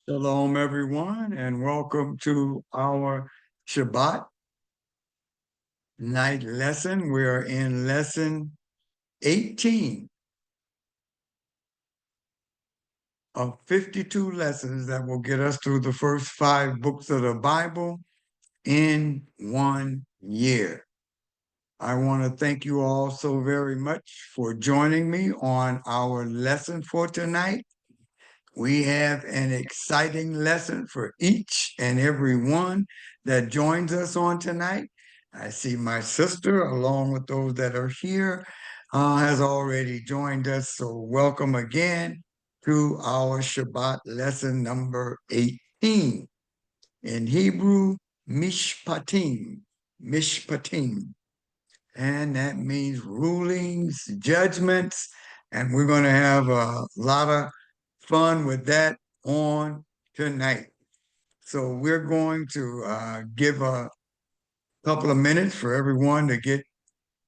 Shalom, everyone, and welcome to our Shabbat night lesson. We are in lesson 18 of 52 lessons that will get us through the first 5 books of the Bible in 1 year. I want to thank you all so very much for joining me on our lesson for tonight. We have an exciting lesson for each and every one that joins us on tonight. I see my sister, along with those that are here, has already joined us. So welcome again to our Shabbat lesson number 18. In Hebrew, Mishpatim, Mishpatim. And that means rulings, judgments, and we're going to have a lot of fun with that on tonight. So we're going to give a couple of minutes for everyone to get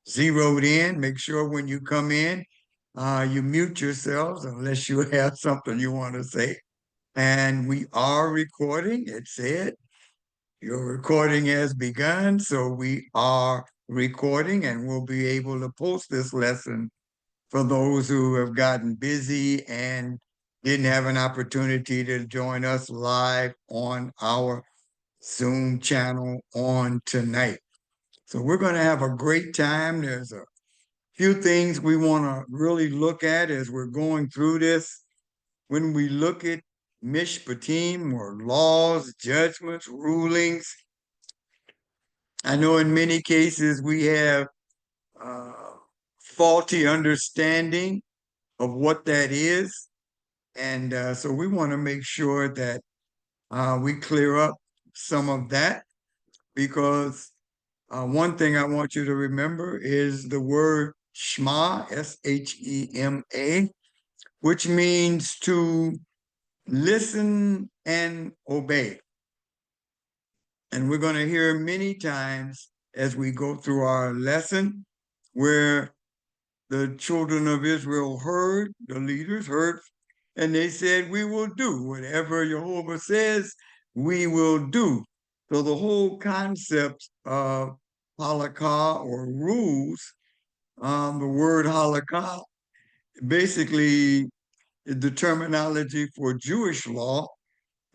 zeroed in. Make sure when you come in, you mute yourselves unless you have something you want to say. And we are recording. It said your recording has begun, so we are recording and we'll be able to post this lesson for those who have gotten busy and didn't have an opportunity to join us live on our Zoom channel on tonight. So we're going to have a great time. There's a few things we want to really look at as we're going through this. When we look at Mishpatim, or laws, judgments, rulings, I know in many cases we have uh, faulty understanding of what that is. And so we want to make sure that we clear up some of that because one thing I want you to remember is the word Shema, Shema, which means to listen and obey. And we're going to hear many times as we go through our lesson where the children of Israel heard, the leaders heard, and they said, we will do whatever Jehovah says, we will do. So the whole concept of halakha or rules, the word halakha, basically is the terminology for Jewish law,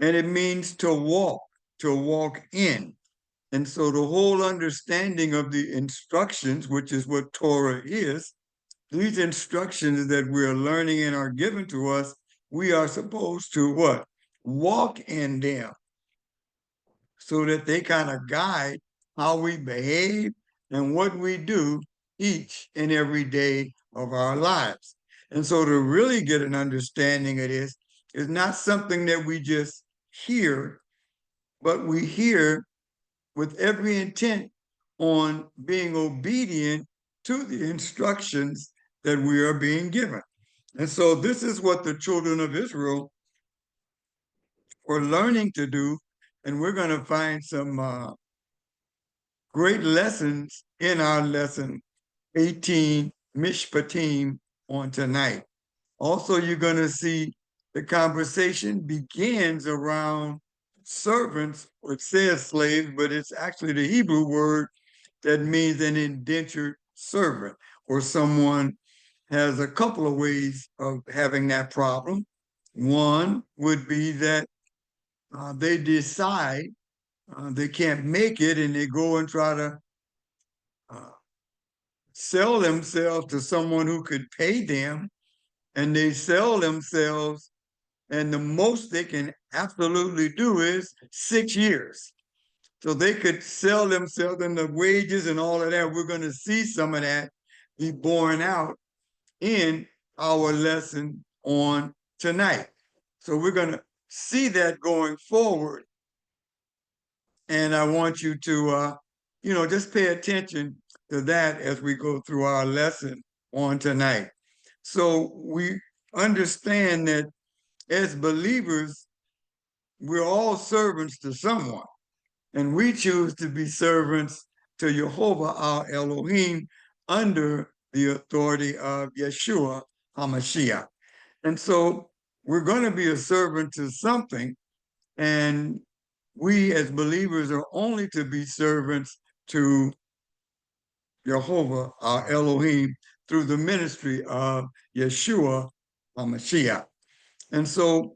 and it means to walk in. And so the whole understanding of the instructions, which is what Torah is, these instructions that we're learning and are given to us, we are supposed to what? Walk in them so that they kind of guide how we behave and what we do each and every day of our lives. And so to really get an understanding of this is not something that we just hear, but we hear with every intent on being obedient to the instructions that we are being given. And so this is what the children of Israel were learning to do. And we're going to find some great lessons in our lesson 18, Mishpatim, on tonight. Also, you're going to see the conversation begins around servants, or it says slaves, but it's actually the Hebrew word that means an indentured servant, or someone has a couple of ways of having that problem. One would be that they decide they can't make it and they go and try to uh, sell themselves to someone who could pay them, and they sell themselves, and the most they can absolutely do is 6 years. So they could sell themselves, and the wages and all of that, we're going to see some of that be borne out in our lesson on tonight. So we're going to see that going forward. And I want you to, just pay attention to that as we go through our lesson on tonight. So we understand that as believers, we're all servants to someone, and we choose to be servants to Jehovah, our Elohim, under the authority of Yeshua HaMashiach. And so we're going to be a servant to something, And we as believers are only to be servants to Jehovah, our Elohim, through the ministry of Yeshua HaMashiach. And so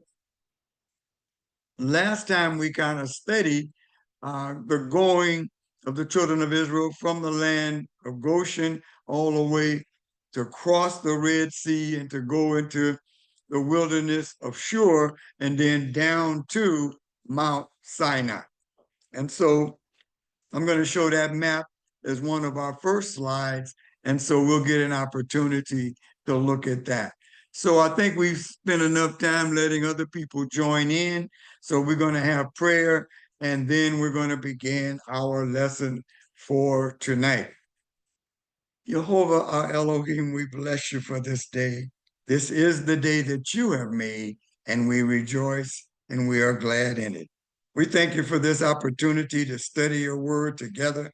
last time we kind of studied the going of the children of Israel from the land of Goshen all the way to cross the Red Sea and to go into the wilderness of Shur and then down to Mount Sinai. And so I'm going to show that map as one of our first slides. And so we'll get an opportunity to look at that. So I think we've spent enough time letting other people join in. So we're going to have prayer and then we're going to begin our lesson for tonight. Jehovah, our Elohim, we bless you for this day. This is the day that you have made, and we rejoice and we are glad in it. We thank you for this opportunity to study your word together.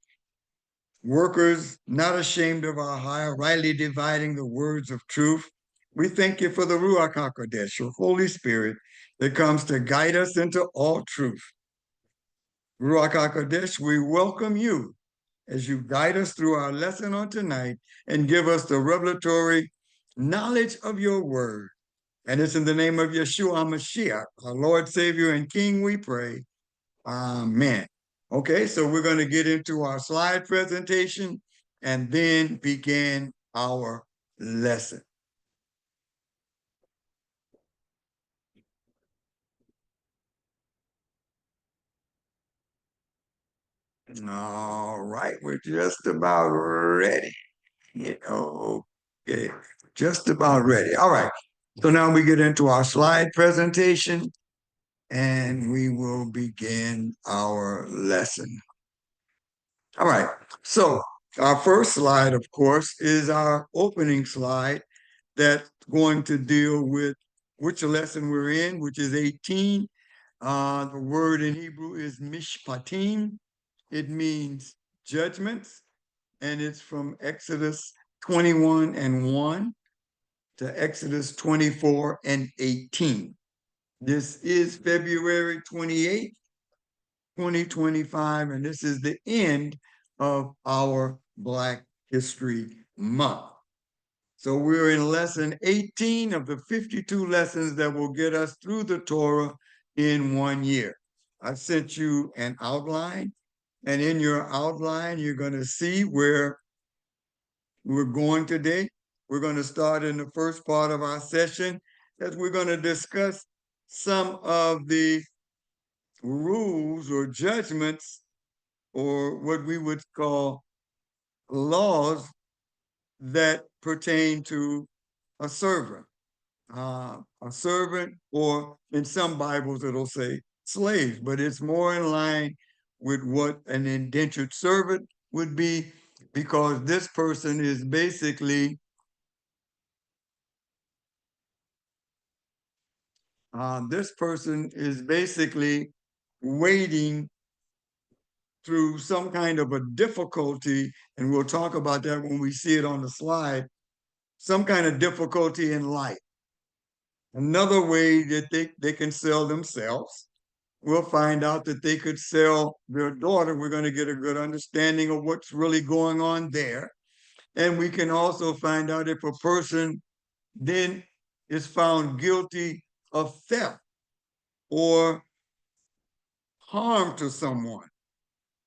Workers not ashamed of our hire, rightly dividing the words of truth. We thank you for the Ruach HaKodesh, your Holy Spirit, that comes to guide us into all truth. Ruach HaKodesh, we welcome you as you guide us through our lesson on tonight and give us the revelatory knowledge of your word. And it's in the name of Yeshua HaMashiach, our Lord, Savior, and King, we pray. Amen. Okay, so we're going to get into our slide presentation and then begin our lesson. All right, we're just about ready. Okay, just about ready. All right, so now we get into our slide presentation and we will begin our lesson. All right, so our first slide, of course, is our opening slide that's going to deal with which lesson we're in, which is 18. The word in Hebrew is Mishpatim. It means judgments, and it's from Exodus 21 and 1 to Exodus 24 and 18. This is February 28th, 2025, and this is the end of our Black History Month. So we're in lesson 18 of the 52 lessons that will get us through the Torah in 1 year. I sent you an outline, and in your outline, you're going to see where we're going today. We're going to start in the first part of our session as we're going to discuss some of the rules or judgments or what we would call laws that pertain to a servant. A servant, or in some Bibles it'll say slaves, but it's more in line with what an indentured servant would be, because this person is basically waiting through some kind of a difficulty, and we'll talk about that when we see it on the slide, some kind of difficulty in life. Another way that they can sell themselves, we'll find out that they could sell their daughter. We're going to get a good understanding of what's really going on there. And we can also find out if a person then is found guilty of theft or harm to someone,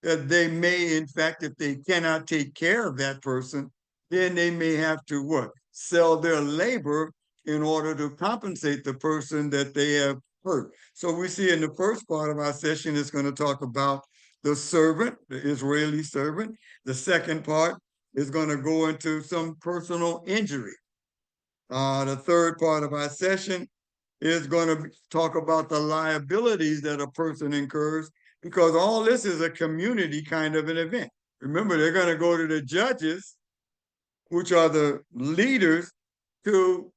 that they may, in fact, if they cannot take care of that person, then they may have to what? Sell their labor in order to compensate the person that they have hurt. So we see in the first part of our session, it's going to talk about the servant, the Israeli servant. The second part is going to go into some personal injury. The third part of our session is going to talk about the liabilities that a person incurs, because all this is a community kind of an event. Remember, they're going to go to the judges, which are the leaders, to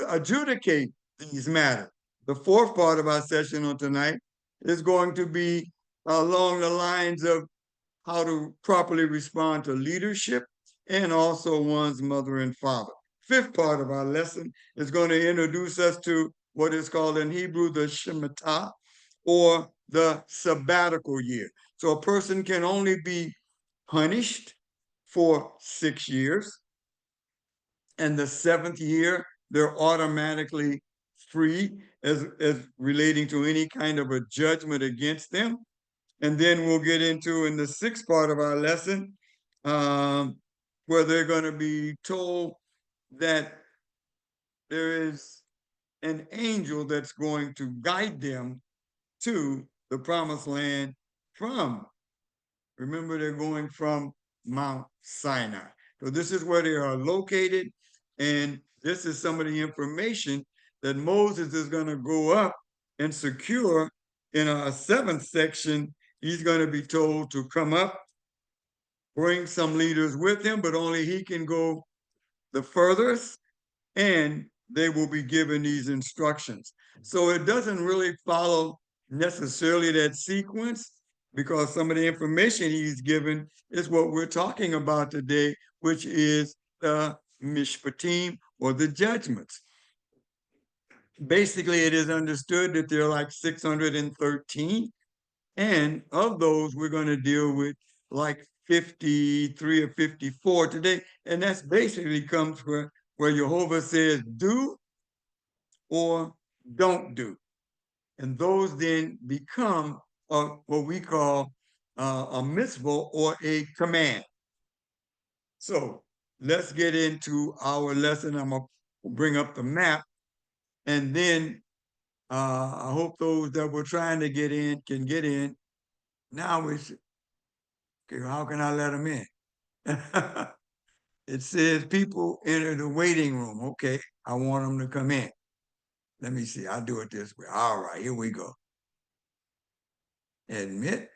adjudicate these matters. The fourth part of our session on tonight is going to be along the lines of how to properly respond to leadership and also one's mother and father. Fifth part of our lesson is going to introduce us to what is called in Hebrew the Shemitah, or the sabbatical year. So a person can only be punished for 6 years, and the 7th year, they're automatically free as relating to any kind of a judgment against them. And then we'll get into in the 6th part of our lesson, where they're going to be told that there is an angel that's going to guide them to the promised land from, remember, they're going from Mount Sinai. So this is where they are located, and this is some of the information that Moses is going to go up and secure. In our 7th section, he's going to be told to come up, bring some leaders with him, but only he can go the furthest, and they will be given these instructions. So it doesn't really follow necessarily that sequence, because some of the information he's given is what we're talking about today, which is the Mishpatim, or the judgments. Basically, it is understood that there are like 613, and of those, we're going to deal with like 53 or 54 today. And that's basically comes where Jehovah says, do or don't do. And those then become what we call a mitzvah, or a command. So let's get into our lesson. I'm going to bring up the map, and then I hope those that were trying to get in can get in. Now it's, okay, how can I let them in? It says people enter the waiting room. Okay, I want them to come in. Let me see, I'll do it this way. All right, here we go. Admit.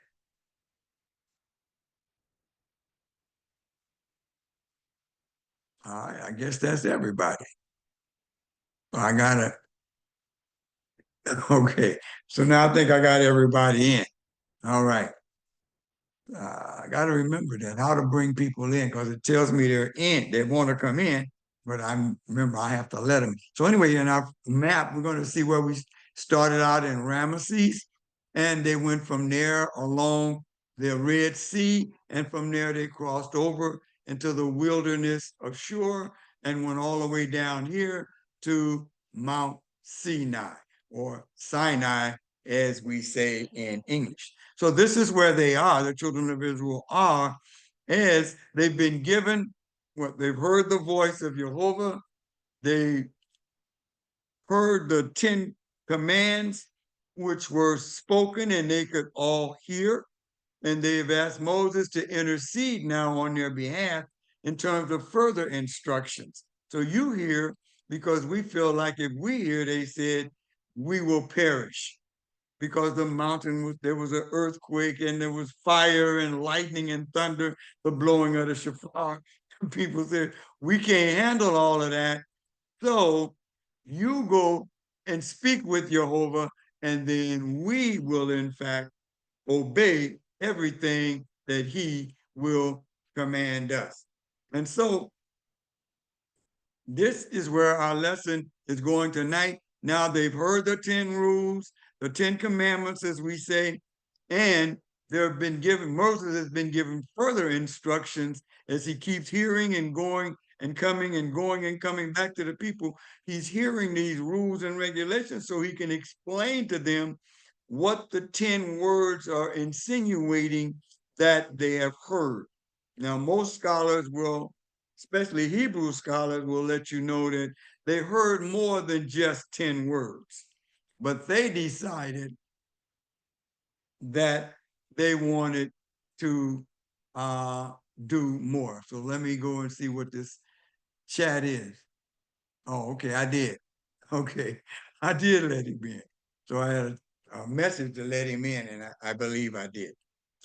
All right, I guess that's everybody. I got it. Okay, so now I think I got everybody in. All right. I got to remember that, how to bring people in, because it tells me they're in. They want to come in, but remember I have to let them. So anyway, in our map, we're going to see where we started out in Ramesses, and they went from there along the Red Sea, and from there they crossed over into the wilderness of Shur and went all the way down here to Mount Sinai, or Sinai, as we say in English. So this is where they are, the children of Israel are, as they've been given what they've heard the voice of Jehovah. They heard the 10 commands, which were spoken and they could all hear. And they've asked Moses to intercede now on their behalf in terms of further instructions. So you hear, because we feel like if we hear, they said, we will perish, because the mountain was, there was an earthquake, and there was fire and lightning and thunder, the blowing of the shofar. People said, we can't handle all of that. So you go and speak with Jehovah, and then we will in fact obey everything that he will command us. And so this is where our lesson is going tonight. Now they've heard the 10 rules, the 10 commandments, as we say, and they've been given, Moses has been given further instructions as he keeps hearing and going and coming and going and coming back to the people. He's hearing these rules and regulations so he can explain to them what the 10 words are insinuating that they have heard. Now, most scholars will, especially Hebrew scholars, will let you know that they heard more than just 10 words, but they decided that they wanted to do more. So let me go and see what this chat is. Oh, okay, I did. Okay, I did let him in. So I had a message to let him in, and I believe I did.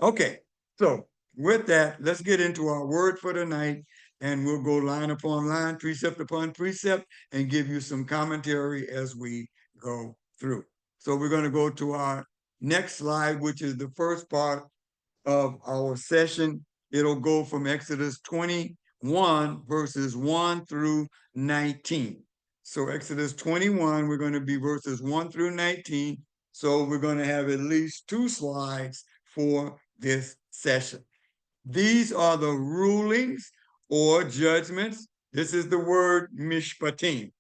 Okay, so with that, let's get into our word for tonight, and we'll go line upon line, precept upon precept, and give you some commentary as we go through. So we're going to go to our next slide, which is the first part of our session. It'll go from Exodus 21, verses 1 through 19. So Exodus 21, we're going to be verses 1 through 19. So we're going to have at least 2 slides for this session. These are the rulings or judgments. This is the word Mishpatim.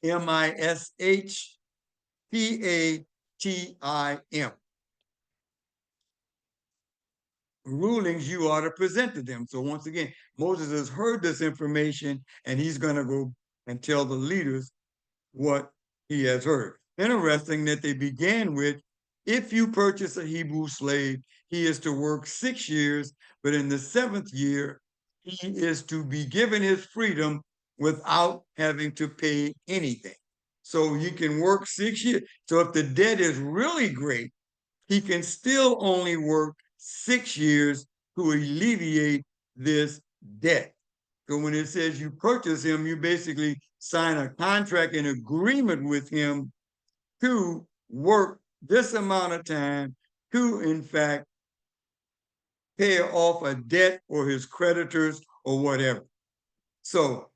Mishpatim. Rulings you ought to present to them. So once again, Moses has heard this information and he's going to go and tell the leaders what he has heard. Interesting that they began with, if you purchase a Hebrew slave, he is to work 6 years, but in the 7th year, he is to be given his freedom without having to pay anything. So he can work 6 years. So if the debt is really great, he can still only work 6 years to alleviate this debt. So when it says you purchase him, you basically sign a contract and agreement with him to work this amount of time to, in fact, pay off a debt or his creditors or whatever. So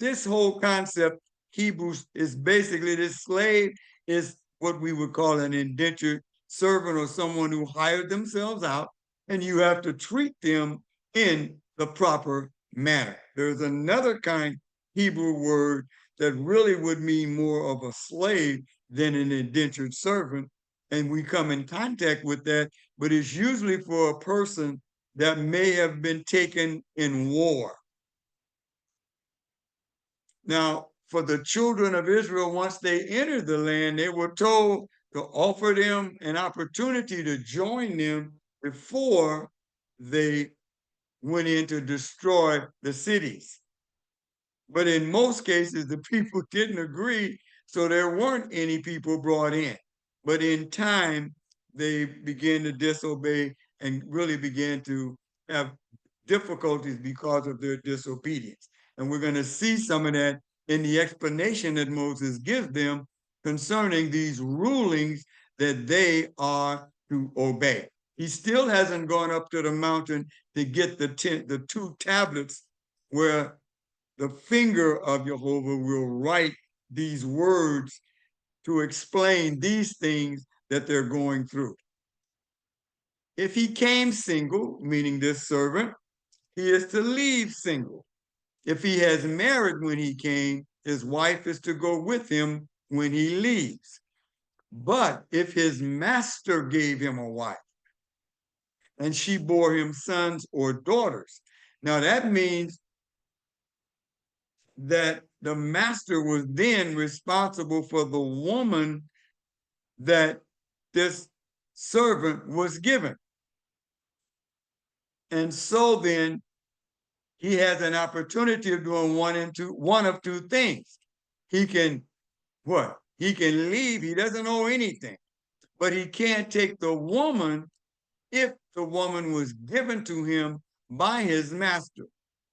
this whole concept, Hebrews, is basically this slave is what we would call an indentured servant or someone who hired themselves out, and you have to treat them in the proper manner. There's another kind Hebrew word that really would mean more of a slave than an indentured servant, and we come in contact with that, but it's usually for a person that may have been taken in war. Now, for the children of Israel, once they entered the land, they were told to offer them an opportunity to join them before they went in to destroy the cities. But in most cases, the people didn't agree, so there weren't any people brought in. But in time, they began to disobey and really began to have difficulties because of their disobedience. And we're going to see some of that in the explanation that Moses gives them concerning these rulings that they are to obey. He still hasn't gone up to the mountain to get the 2 tablets where the finger of Jehovah will write these words to explain these things that they're going through. If he came single, meaning this servant, he is to leave single. If he has married when he came, his wife is to go with him when he leaves. But if his master gave him a wife and she bore him sons or daughters, now that means that the master was then responsible for the woman that this servant was given. And so then he has an opportunity of doing one of two things. He can what? He can leave. He doesn't owe anything, but he can't take the woman if the woman was given to him by his master.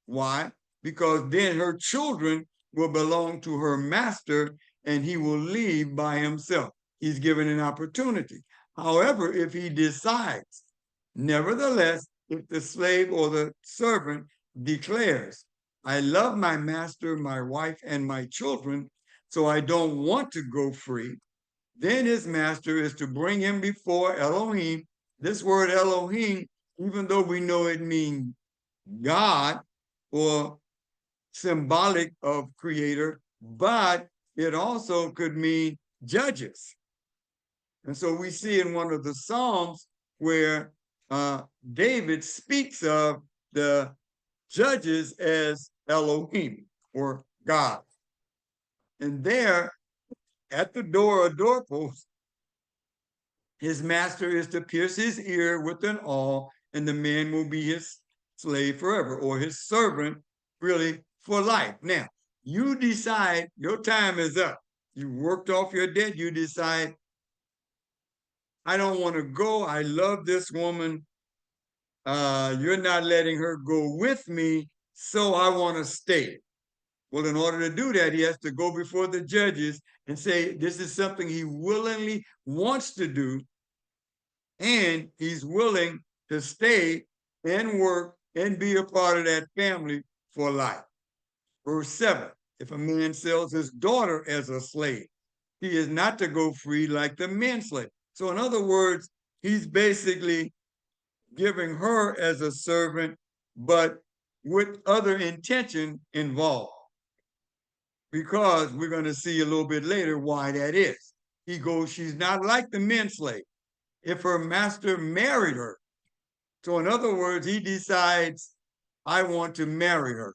Why? Because then her children will belong to her master and he will leave by himself. He's given an opportunity. However, if he decides, nevertheless, if the slave or the servant declares, I love my master, my wife, and my children, so I don't want to go free, then his master is to bring him before Elohim. This word Elohim, even though we know it means God or symbolic of creator, but it also could mean judges. And so we see in one of the Psalms where David speaks of the judges as Elohim or God. And there at the door or doorpost, his master is to pierce his ear with an awl, and the man will be his slave forever, or his servant, really, for life. Now, you decide your time is up. You worked off your debt. You decide, I don't want to go. I love this woman. You're not letting her go with me, so I want to stay. Well, in order to do that, he has to go before the judges and say this is something he willingly wants to do, and he's willing to stay and work and be a part of that family for life. Verse 7, If a man sells his daughter as a slave, he is not to go free like the men slave. So in other words, he's basically giving her as a servant, but with other intention involved. Because we're going to see a little bit later why that is. He goes, she's not like the men slave. If her master married her, so in other words, he decides, I want to marry her.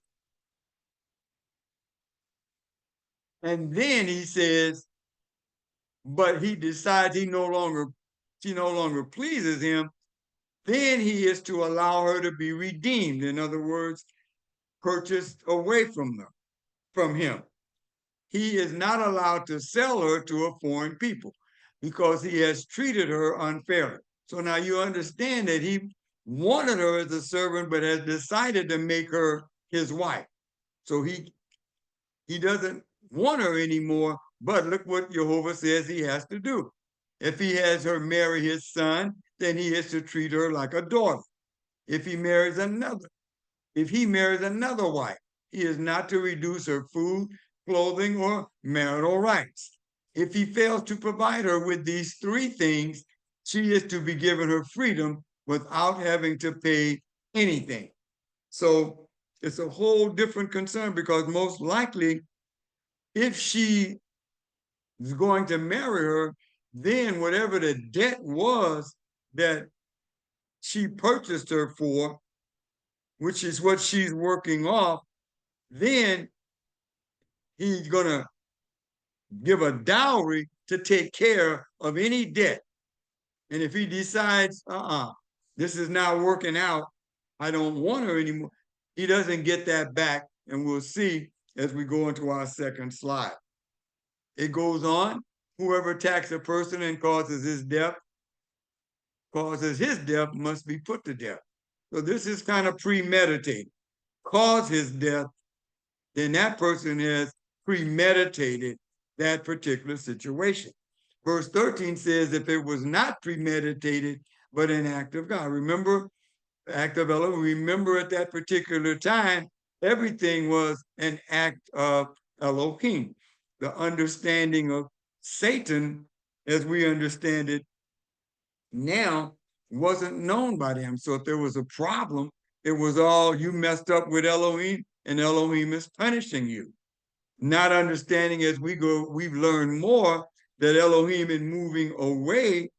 And then he says, but he decides she no longer pleases him, then he is to allow her to be redeemed. In other words, purchased away from him. He is not allowed to sell her to a foreign people because he has treated her unfairly. So now you understand that he wanted her as a servant, but has decided to make her his wife. So he doesn't want her anymore, but look what Jehovah says he has to do. If he has her marry his son, then he is to treat her like a daughter. If he marries another wife, he is not to reduce her food, clothing, or marital rights. If he fails to provide her with these three things, she is to be given her freedom without having to pay anything. So it's a whole different concern because most likely, if she is going to marry her, then whatever the debt was that she purchased her for, which is what she's working off, then he's going to give a dowry to take care of any debt. And if he decides, this is not working out, I don't want her anymore, he doesn't get that back. And we'll see as we go into our second slide. It goes on, whoever attacks a person and causes his death must be put to death. So this is kind of premeditated. Cause his death, then that person has premeditated that particular situation. Verse 13 says, if it was not premeditated, but an act of God. Remember, act of Elohim. Remember at that particular time, everything was an act of Elohim. The understanding of Satan, as we understand it now, wasn't known by them. So if there was a problem, it was all you messed up with Elohim, and Elohim is punishing you. Not understanding as we go, we've learned more that Elohim in moving away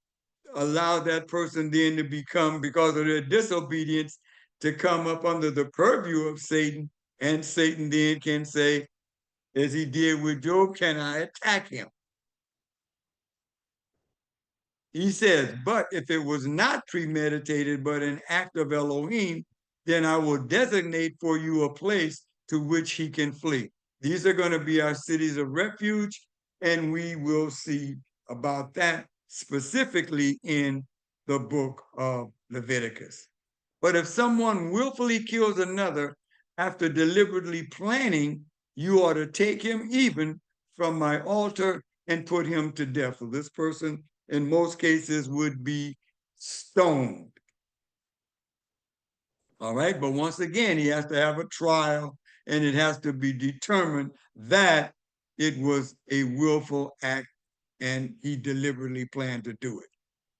allowed that person then to become, because of their disobedience, to come up under the purview of Satan. And Satan then can say, as he did with Job, can I attack him? He says, but if it was not premeditated, but an act of Elohim, then I will designate for you a place to which he can flee. These are going to be our cities of refuge, and we will see about that specifically in the book of Leviticus. But if someone willfully kills another after deliberately planning, you ought to take him even from my altar and put him to death. So this person, in most cases, would be stoned. All right, but once again, he has to have a trial, and it has to be determined that it was a willful act and he deliberately planned to do it.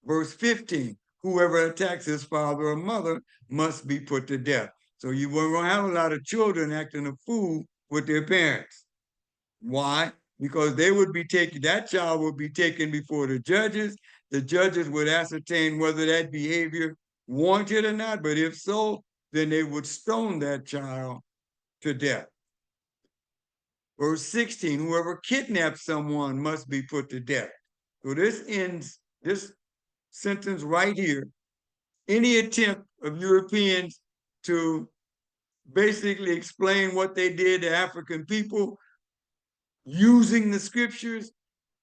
Verse 15, whoever attacks his father or mother must be put to death. So you won't have a lot of children acting a fool with their parents. Why? Because that child would be taken before the judges. The judges would ascertain whether that behavior warranted or not, but if so, then they would stone that child to death. Verse 16, whoever kidnaps someone must be put to death. So this ends this sentence right here. Any attempt of Europeans to basically explain what they did to African people using the scriptures,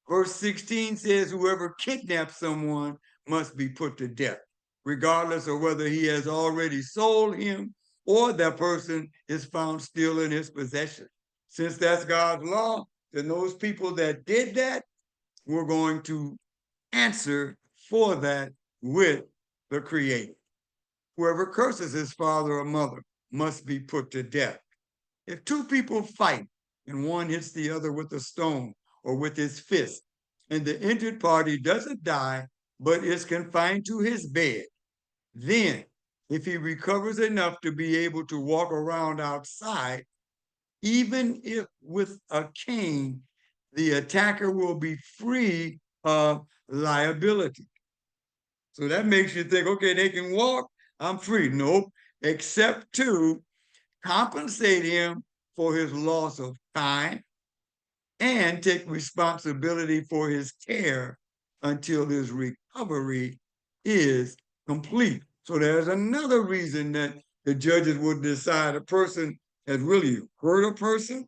verse 16 says, whoever kidnaps someone must be put to death, regardless of whether he has already sold him or that person is found still in his possession. Since that's God's law, then those people that did that were going to answer for that with the Creator. Whoever curses his father or mother must be put to death. If two people fight and one hits the other with a stone or with his fist, and the injured party doesn't die, but is confined to his bed, then if he recovers enough to be able to walk around outside, even if with a cane, the attacker will be free of liability. So that makes you think, okay, they can walk, I'm free. Nope, except to compensate him for his loss of time and take responsibility for his care until his recovery is complete. So there's another reason that the judges would decide a person has really hurt a person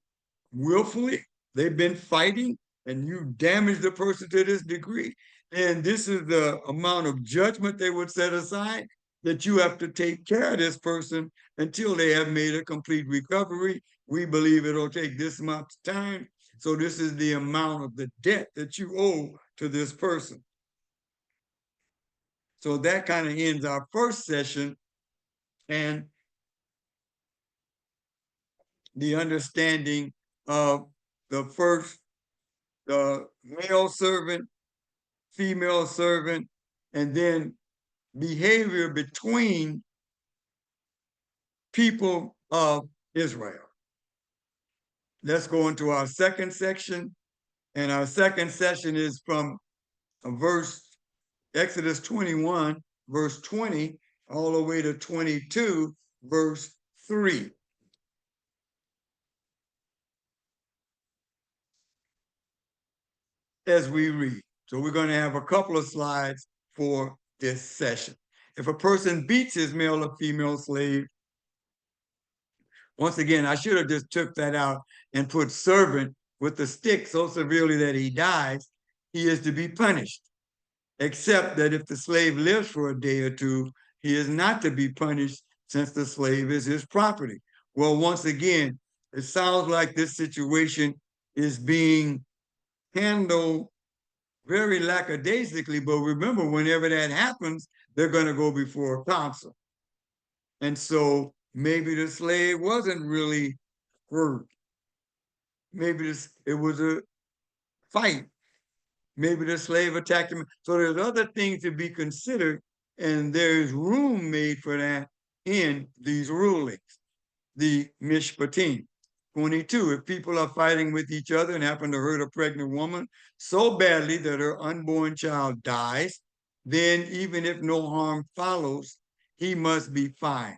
willfully, they've been fighting, and you damage the person to this degree, and this is the amount of judgment they would set aside, that you have to take care of this person until they have made a complete recovery. We believe it'll take this much time. So this is the amount of the debt that you owe to this person. So that kind of ends our first session, and the understanding of the first, the male servant, female servant, and then behavior between people of Israel. Let's go into our second section, and our second section is from verse Exodus 21, verse 20, all the way to 22, verse 3. As we read. So we're going to have a couple of slides for this session. If a person beats his male or female slave, once again, I should have just took that out and put servant with the stick so severely that he dies, he is to be punished. Except that if the slave lives for a day or two, he is not to be punished since the slave is his property. Well, once again, it sounds like this situation is being handled very lackadaisically, but remember, whenever that happens, they're going to go before a council. And so maybe the slave wasn't really hurt. Maybe it was a fight. Maybe the slave attacked him. So there's other things to be considered, and there's room made for that in these rulings. The Mishpatim. 22, if people are fighting with each other and happen to hurt a pregnant woman so badly that her unborn child dies, then even if no harm follows, he must be fined.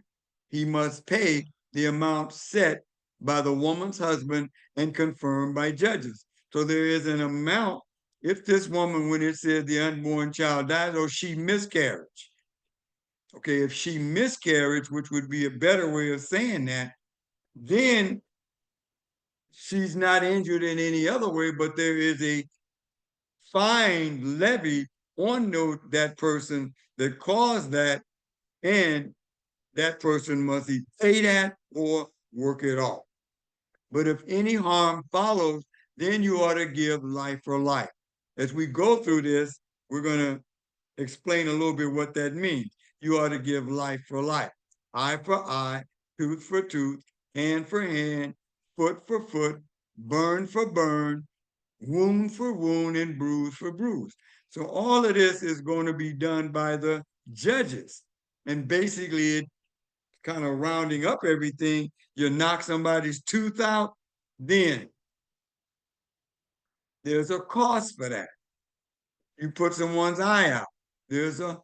He must pay the amount set by the woman's husband and confirmed by judges. So there is an amount. If this woman, when it says the unborn child dies, or she miscarriage, okay, if she miscarriage, which would be a better way of saying that, then she's not injured in any other way, but there is a fine levied on that person that caused that, and that person must either pay that or work it off. But if any harm follows, then you ought to give life for life. As we go through this, we're going to explain a little bit what that means. You ought to give life for life. Eye for eye, tooth for tooth, hand for hand, foot for foot, burn for burn, wound for wound, and bruise for bruise. So all of this is going to be done by the judges. And basically, it kind of rounding up everything, you knock somebody's tooth out, then there's a cost for that. You put someone's eye out, there's a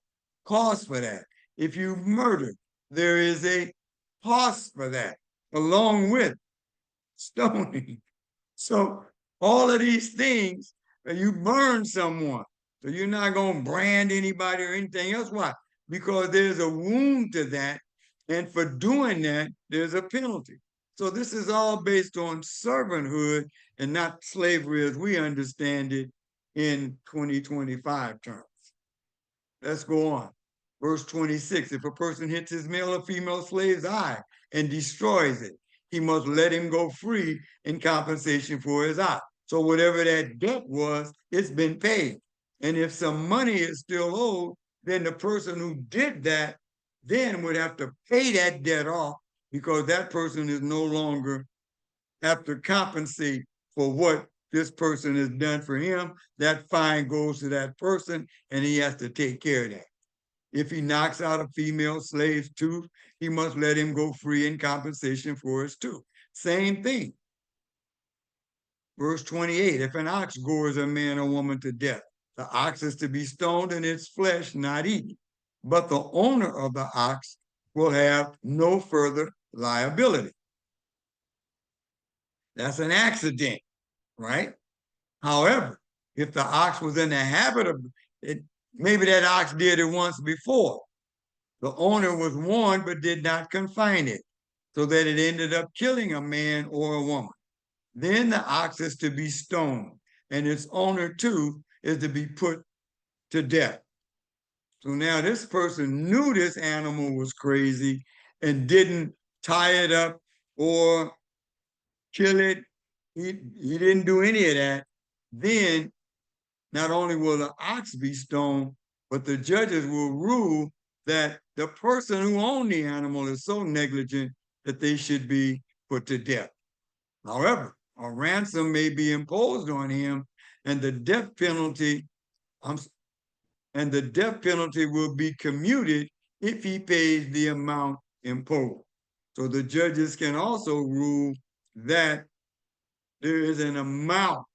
cost for that. If you murder, there is a cost for that, along with stoning. So all of these things, you burn someone. So you're not going to brand anybody or anything else. Why? Because there's a wound to that. And for doing that, there's a penalty. So this is all based on servanthood and not slavery as we understand it in 2025 terms. Let's go on. Verse 26, if a person hits his male or female slave's eye and destroys it, he must let him go free in compensation for his eye. So whatever that debt was, it's been paid. And if some money is still owed, then the person who did that then would have to pay that debt off, because that person is no longer have to compensate for what this person has done for him. That fine goes to that person, and he has to take care of that. If he knocks out a female slave's tooth, he must let him go free in compensation for his tooth. Same thing. Verse 28, if an ox gores a man or woman to death, the ox is to be stoned and its flesh not eaten. But the owner of the ox will have no further liability. That's an accident, right? However, if the ox was in the habit of it, maybe that ox did it once before. The owner was warned but did not confine it, so that it ended up killing a man or a woman. Then the ox is to be stoned, and its owner too is to be put to death. So now this person knew this animal was crazy and didn't tie it up or kill it. He didn't do any of that. Then not only will the ox be stoned, but the judges will rule that the person who owned the animal is so negligent that they should be put to death. However, a ransom may be imposed on him, and the death penalty will be commuted if he pays the amount imposed. So the judges can also rule that there is an amount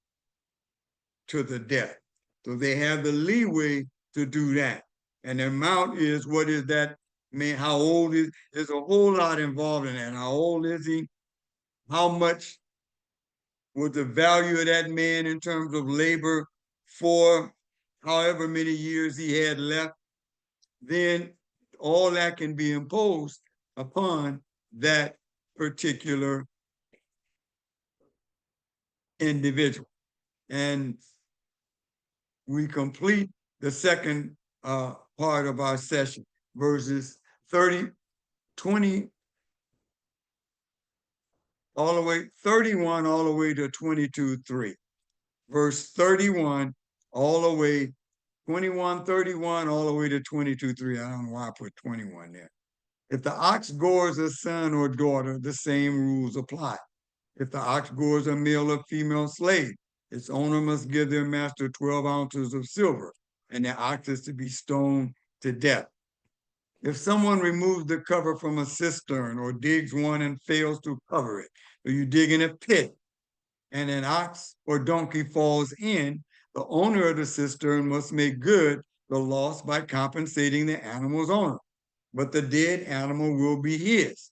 to the death. So they have the leeway to do that. And the amount is, what is that man? How old is? There's a whole lot involved in that. How old is he? How much was the value of that man in terms of labor for however many years he had left? Then all that can be imposed upon that particular individual. And we complete the second part of our session, verses 30, 20, all the way, 31, all the way to 22:3. Verse 31, all the way, 21, 31, all the way to 22:3. I don't know why I put 21 there. If the ox gores a son or daughter, the same rules apply. If the ox gores a male or female slave, its owner must give their master 12 ounces of silver, and the ox is to be stoned to death. If someone removes the cover from a cistern or digs one and fails to cover it, or you dig in a pit and an ox or donkey falls in, the owner of the cistern must make good the loss by compensating the animal's owner. But the dead animal will be his.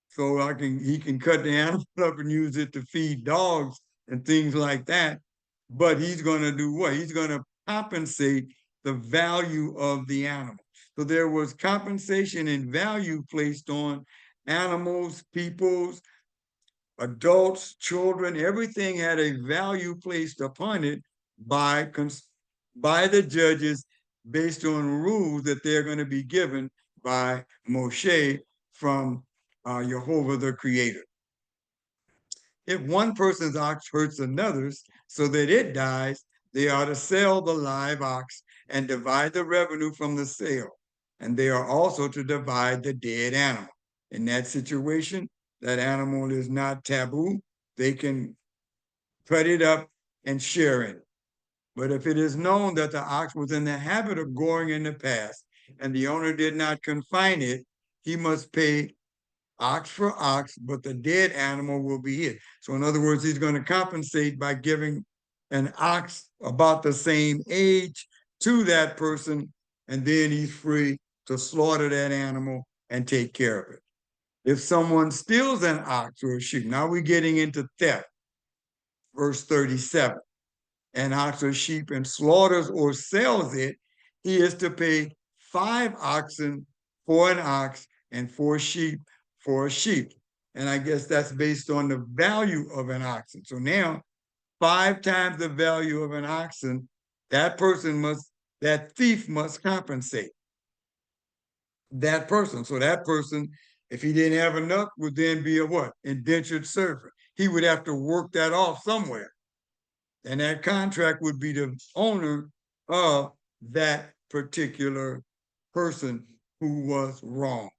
So he can cut the animal up and use it to feed dogs and things like that. But he's going to do what? He's going to compensate the value of the animal. So there was compensation and value placed on animals, peoples, adults, children. Everything had a value placed upon it by the judges based on rules that they're going to be given by Moshe from Jehovah the Creator. If one person's ox hurts another's so that it dies, they are to sell the live ox and divide the revenue from the sale. And they are also to divide the dead animal. In that situation, that animal is not taboo. They can cut it up and share it. But if it is known that the ox was in the habit of goring in the past and the owner did not confine it, he must pay ox for ox, but the dead animal will be his. So in other words, he's going to compensate by giving an ox about the same age to that person, and then he's free to slaughter that animal and take care of it. If someone steals an ox or a sheep, now we're getting into theft. Verse 37, an ox or sheep and slaughters or sells it, he is to pay 5 oxen for an ox and 4 sheep for a sheep. And I guess that's based on the value of an oxen. So now 5 times the value of an oxen, that thief must compensate that person. So that person, if he didn't have enough, would then be a what? Indentured servant. He would have to work that off somewhere. And that contract would be the owner of that particular person who was wrong.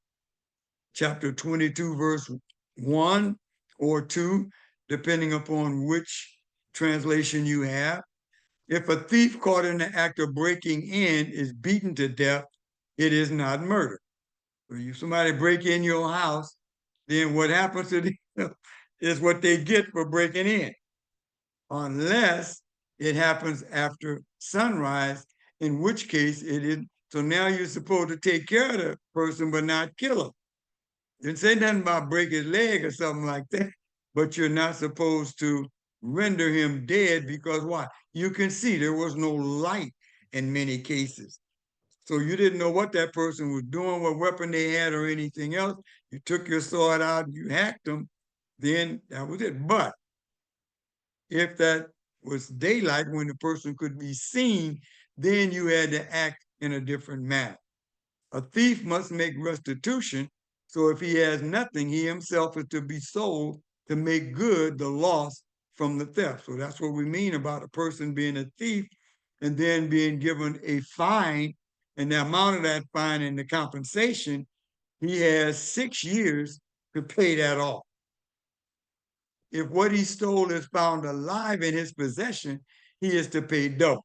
Chapter 22, verse 1, or 2, depending upon which translation you have. If a thief caught in the act of breaking in is beaten to death, it is not murder. If somebody break in your house, then what happens to them is what they get for breaking in, unless it happens after sunrise, in which case it is. So now you're supposed to take care of the person, but not kill him. Didn't say nothing about break his leg or something like that, but you're not supposed to render him dead because why? You can see there was no light in many cases. So you didn't know what that person was doing, what weapon they had, or anything else. You took your sword out, you hacked them, then that was it. But if that was daylight when the person could be seen, then you had to act in a different manner. A thief must make restitution. So if he has nothing, he himself is to be sold to make good the loss from the theft. So that's what we mean about a person being a thief and then being given a fine, and the amount of that fine and the compensation, he has 6 years to pay that off. If what he stole is found alive in his possession, he is to pay double,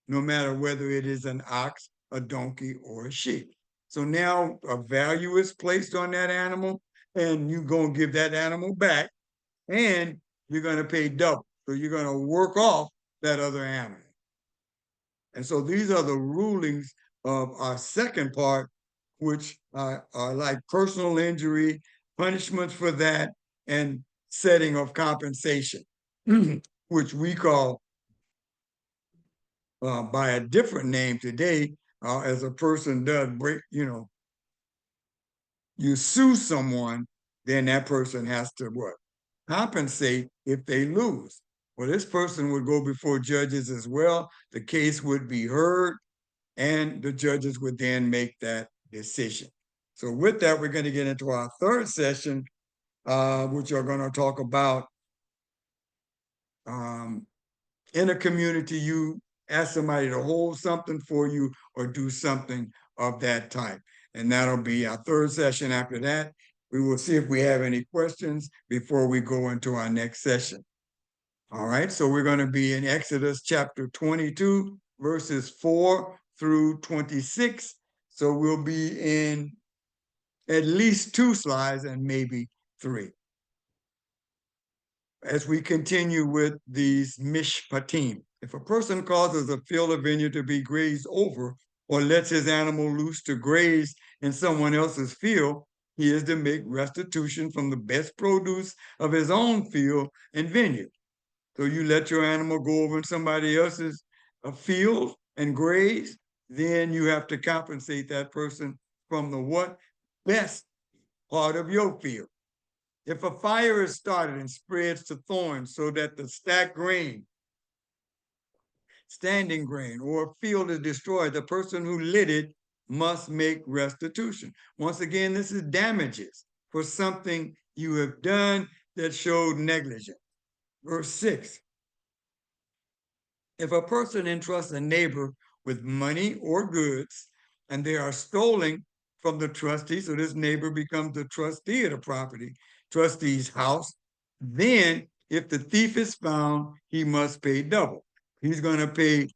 no matter whether it is an ox, a donkey, or a sheep. So now a value is placed on that animal, and you're going to give that animal back, and you're going to pay double. So you're going to work off that other animal. And so these are the rulings of our second part, which are like personal injury, punishments for that, and setting of compensation, which we call by a different name today, as a person does break, you sue someone, then that person has to what? Compensate if they lose. Well, this person would go before judges as well. The case would be heard, and the judges would then make that decision. So with that, we're going to get into our third session, which are going to talk about in a community, you ask somebody to hold something for you or do something of that type. And that'll be our third session. After that, we will see if we have any questions before we go into our next session. All right, so we're going to be in Exodus chapter 22, verses 4 through 26. So we'll be in at least 2 slides and maybe 3. As we continue with these Mishpatim, if a person causes a field or vineyard to be grazed over or lets his animal loose to graze in someone else's field, he is to make restitution from the best produce of his own field and vineyard. So you let your animal go over in somebody else's field and graze, then you have to compensate that person from the what? Best part of your field. If a fire is started and spreads to thorns so that the stacked grain, standing grain, or a field is destroyed, the person who lit it must make restitution. Once again, this is damages for something you have done that showed negligence. Verse 6. If a person entrusts a neighbor with money or goods, and they are stolen from the trustee, so this neighbor becomes the trustee of the property, trustee's house, then if the thief is found, he must pay double. He's going to pay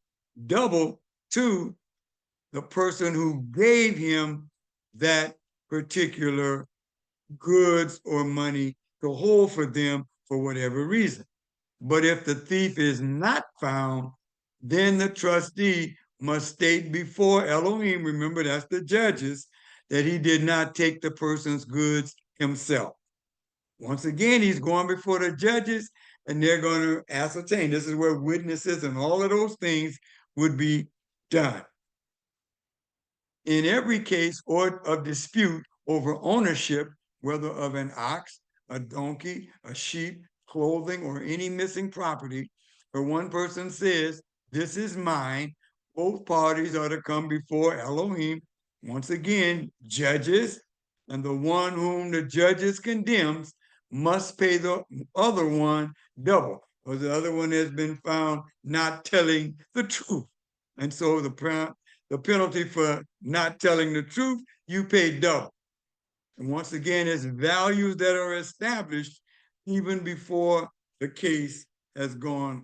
double to the person who gave him that particular goods or money to hold for them for whatever reason. But if the thief is not found, then the trustee must state before Elohim, remember that's the judges, that he did not take the person's goods himself. Once again, he's going before the judges, and they're going to ascertain. This is where witnesses and all of those things would be done. In every case or of dispute over ownership, whether of an ox, a donkey, a sheep, clothing, or any missing property, where one person says, "This is mine," both parties are to come before Elohim, once again, judges, and the one whom the judges condemns must pay the other one double, or the other one has been found not telling the truth. And so the penalty for not telling the truth, you pay double. And once again, it's values that are established even before the case has gone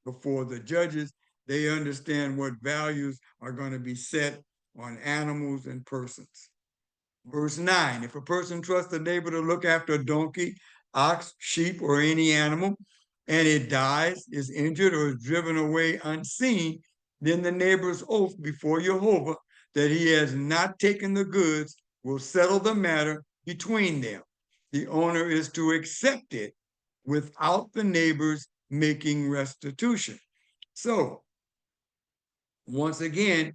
before the judges. They understand what values are going to be set on animals and persons. Verse 9, if a person trusts a neighbor to look after a donkey, ox, sheep, or any animal, and it dies, is injured, or is driven away unseen, then the neighbor's oath before Jehovah that he has not taken the goods will settle the matter between them. The owner is to accept it without the neighbors making restitution. So, once again,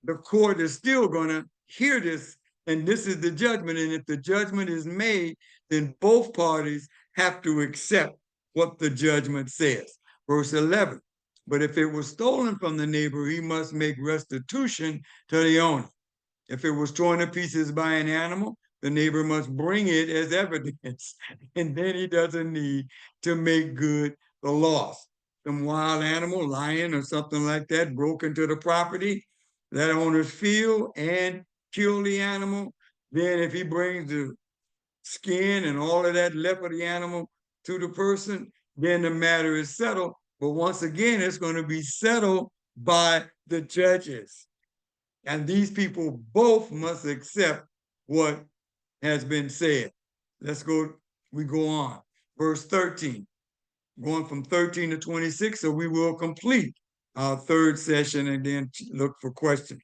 the court is still going to hear this, and this is the judgment. And if the judgment is made, then both parties have to accept what the judgment says. Verse 11, but if it was stolen from the neighbor, he must make restitution to the owner. If it was torn to pieces by an animal, the neighbor must bring it as evidence, and then he doesn't need to make good the loss. Some wild animal, lion or something like that, broke into the property, that owner's field, and kill the animal. Then if he brings the skin and all of that left of the animal to the person, then the matter is settled. But once again, it's going to be settled by the judges. And these people both must accept what has been said. We go on. Verse 13, going from 13 to 26, so we will complete our third session and then look for questions.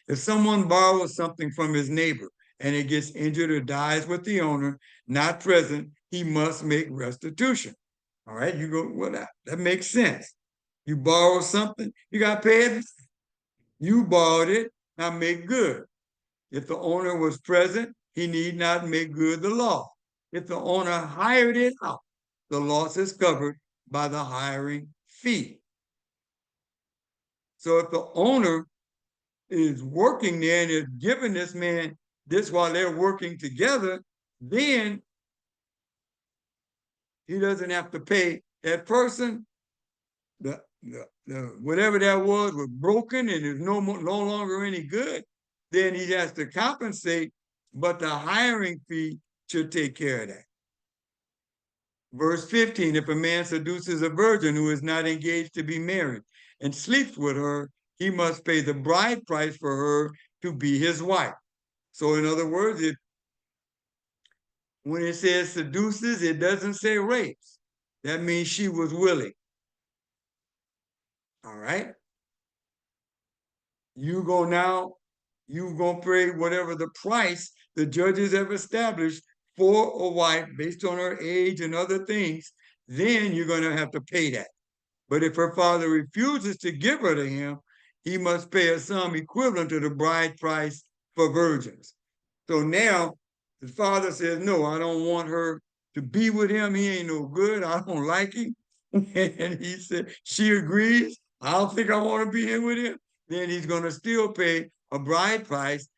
If someone borrows something from his neighbor and it gets injured or dies with the owner not present, he must make restitution. All right, you go, well, that makes sense. You borrow something, you got to pay it. You borrowed it, now make good. If the owner was present, he need not make good the loss. If the owner hired it out, the loss is covered by the hiring fee. So if the owner is working there and is giving this man this while they're working together, then he doesn't have to pay that person. The whatever that was broken and is no longer any good, then he has to compensate, but the hiring fee should take care of that. Verse 15, if a man seduces a virgin who is not engaged to be married and sleeps with her, he must pay the bride price for her to be his wife. So in other words, when it says seduces, it doesn't say rapes. That means she was willing. All right? You gonna pay whatever the price the judges have established for a wife based on her age and other things, then you're gonna have to pay that. But if her father refuses to give her to him, he must pay a sum equivalent to the bride price for virgins. So now the father says, no, I don't want her to be with him. He ain't no good. I don't like him. And he said, she agrees. I don't think I want to be here with him. Then he's going to still pay a bride price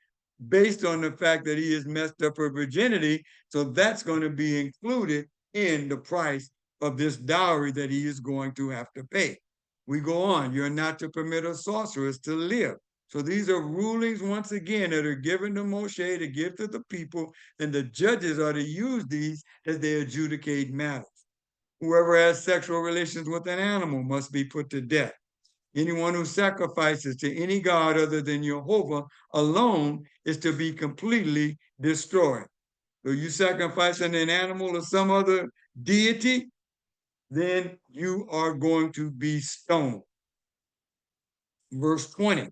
based on the fact that he has messed up her virginity. So that's going to be included in the price of this dowry that he is going to have to pay. We go on. You're not to permit a sorceress to live. So these are rulings, once again, that are given to Moshe to give to the people, and the judges are to use these as they adjudicate matters. Whoever has sexual relations with an animal must be put to death. Anyone who sacrifices to any god other than Jehovah alone is to be completely destroyed. So you sacrificing an animal or some other deity, then you are going to be stoned. Verse 20,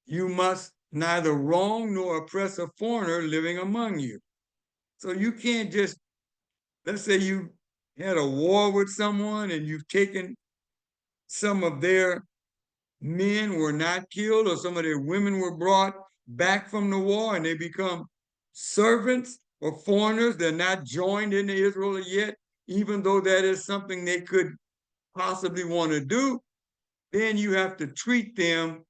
you must neither wrong nor oppress a foreigner living among you. So you can't just, let's say you had a war with someone and you've taken some of their men were not killed or some of their women were brought back from the war and they become servants or foreigners. They're not joined into Israel yet, even though that is something they could possibly want to do. Then you have to treat them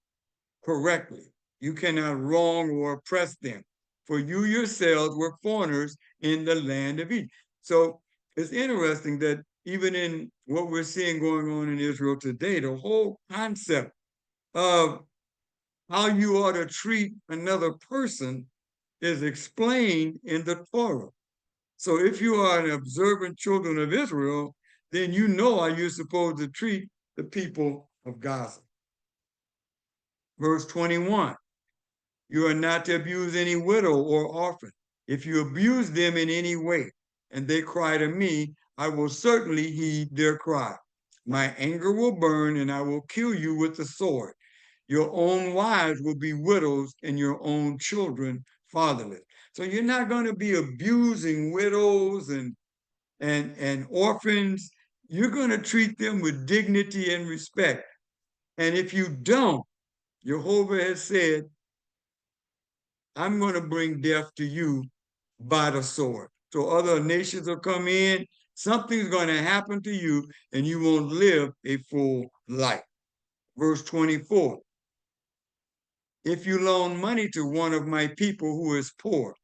correctly. You cannot wrong or oppress them, for you yourselves were foreigners in the land of Egypt. So it's interesting that even in what we're seeing going on in Israel today, the whole concept of how you ought to treat another person is explained in the Torah. So if you are an observant children of Israel, then you know how you're supposed to treat the people of Gaza. Verse 21, you are not to abuse any widow or orphan. If you abuse them in any way, and they cry to me, I will certainly heed their cry. My anger will burn, and I will kill you with the sword. Your own wives will be widows, and your own children fatherless. So you're not going to be abusing widows and orphans. You're going to treat them with dignity and respect. And if you don't, Jehovah has said, I'm going to bring death to you by the sword. So other nations will come in, something's going to happen to you, and you won't live a full life. Verse 24, if you loan money to one of my people who is poor,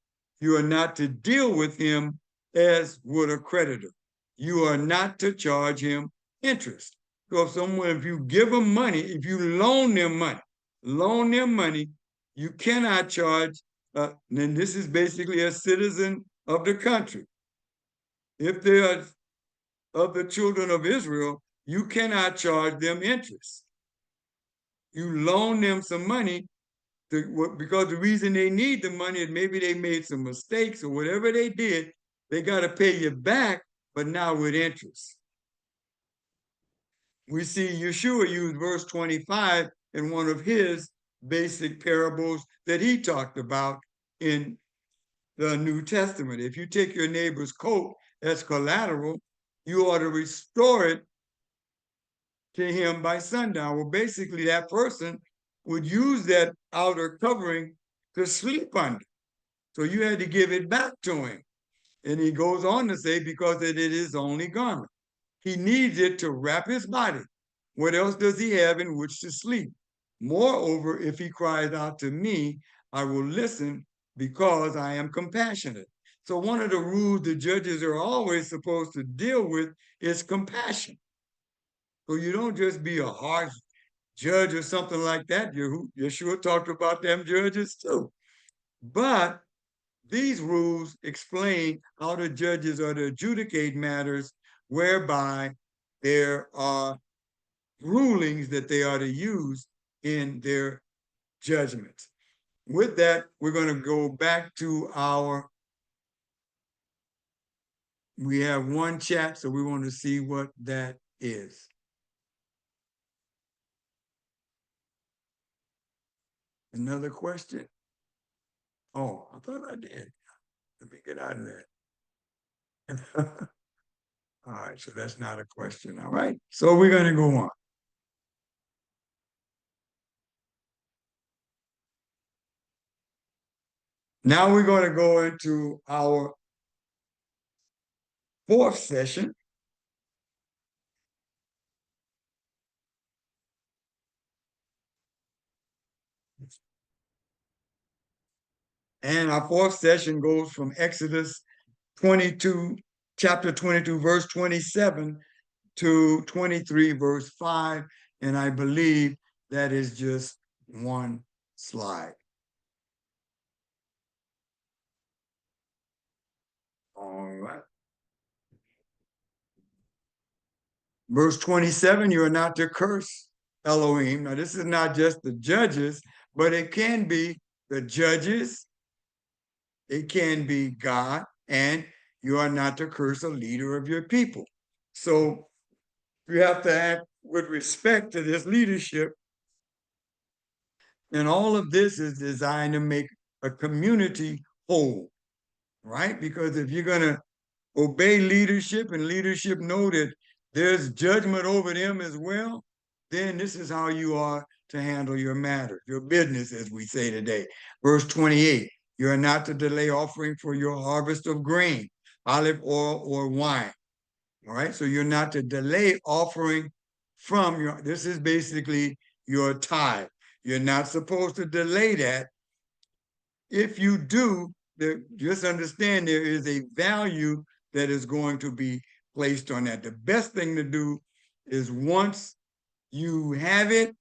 you are not to deal with him as would a creditor. You are not to charge him interest. So if you give them money, if you loan them money, you cannot charge, then this is basically a citizen of the country. If they are of the children of Israel, you cannot charge them interest. You loan them some money because the reason they need the money is maybe they made some mistakes or whatever they did, they got to pay you back, but now with interest. We see Yeshua use verse 25 in one of his basic parables that he talked about in the New Testament. If you take your neighbor's coat as collateral, you ought to restore it to him by sundown. Well, basically, that person would use that outer covering to sleep under. So you had to give it back to him. And he goes on to say, because it is his only garment. He needs it to wrap his body. What else does he have in which to sleep? Moreover, if he cries out to me, I will listen because I am compassionate. So one of the rules the judges are always supposed to deal with is compassion. So you don't just be a harsh judge or something like that. Yeshua talked about them judges too. But these rules explain how the judges are to adjudicate matters whereby there are rulings that they are to use in their judgments. With that, we're going to go back to we have one chat, so we want to see what that is. Another question? Oh, I thought I did. Let me get out of that. All right, so that's not a question. All right, so we're going to go on. Now we're going to go into our fourth session. And our fourth session goes from Exodus 22, chapter 22, verse 27 to 23, verse 5. And I believe that is just one slide. All right. Verse 27, you are not to curse Elohim. Now, this is not just the judges, but it can be the judges, it can be God, and you are not to curse a leader of your people. So you have to act with respect to this leadership. And all of this is designed to make a community whole, right? Because if you're going to obey leadership and leadership know that there's judgment over them as well, then this is how you are to handle your matter, your business, as we say today. Verse 28, you are not to delay offering for your harvest of grain, olive oil, or wine. All right, so you're not to delay offering from this is basically your tithe. You're not supposed to delay that. If you do, just understand there is a value that is going to be placed on that. The best thing to do is once you have it,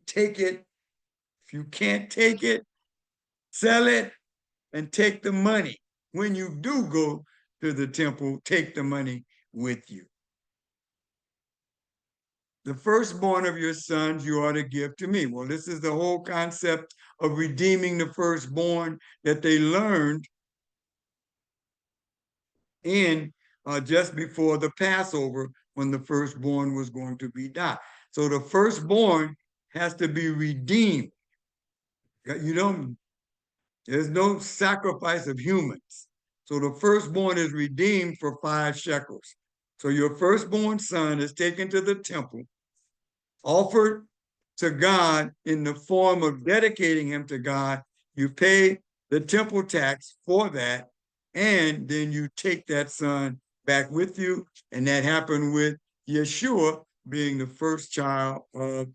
take it. If you can't take it, sell it and take the money. when you do go to the temple, take the money with you. The firstborn of your sons you are to give to me. Well, this is the whole concept of redeeming the firstborn that they learned in just before the Passover, when the firstborn was going to be died. So the firstborn has to be redeemed. You don't, there's no sacrifice of humans. So the firstborn is redeemed for 5 shekels. So your firstborn son is taken to the temple, offered to God in the form of dedicating him to God. You pay the temple tax for that, and then you take that son back with you. And that happened with Yeshua being the first child of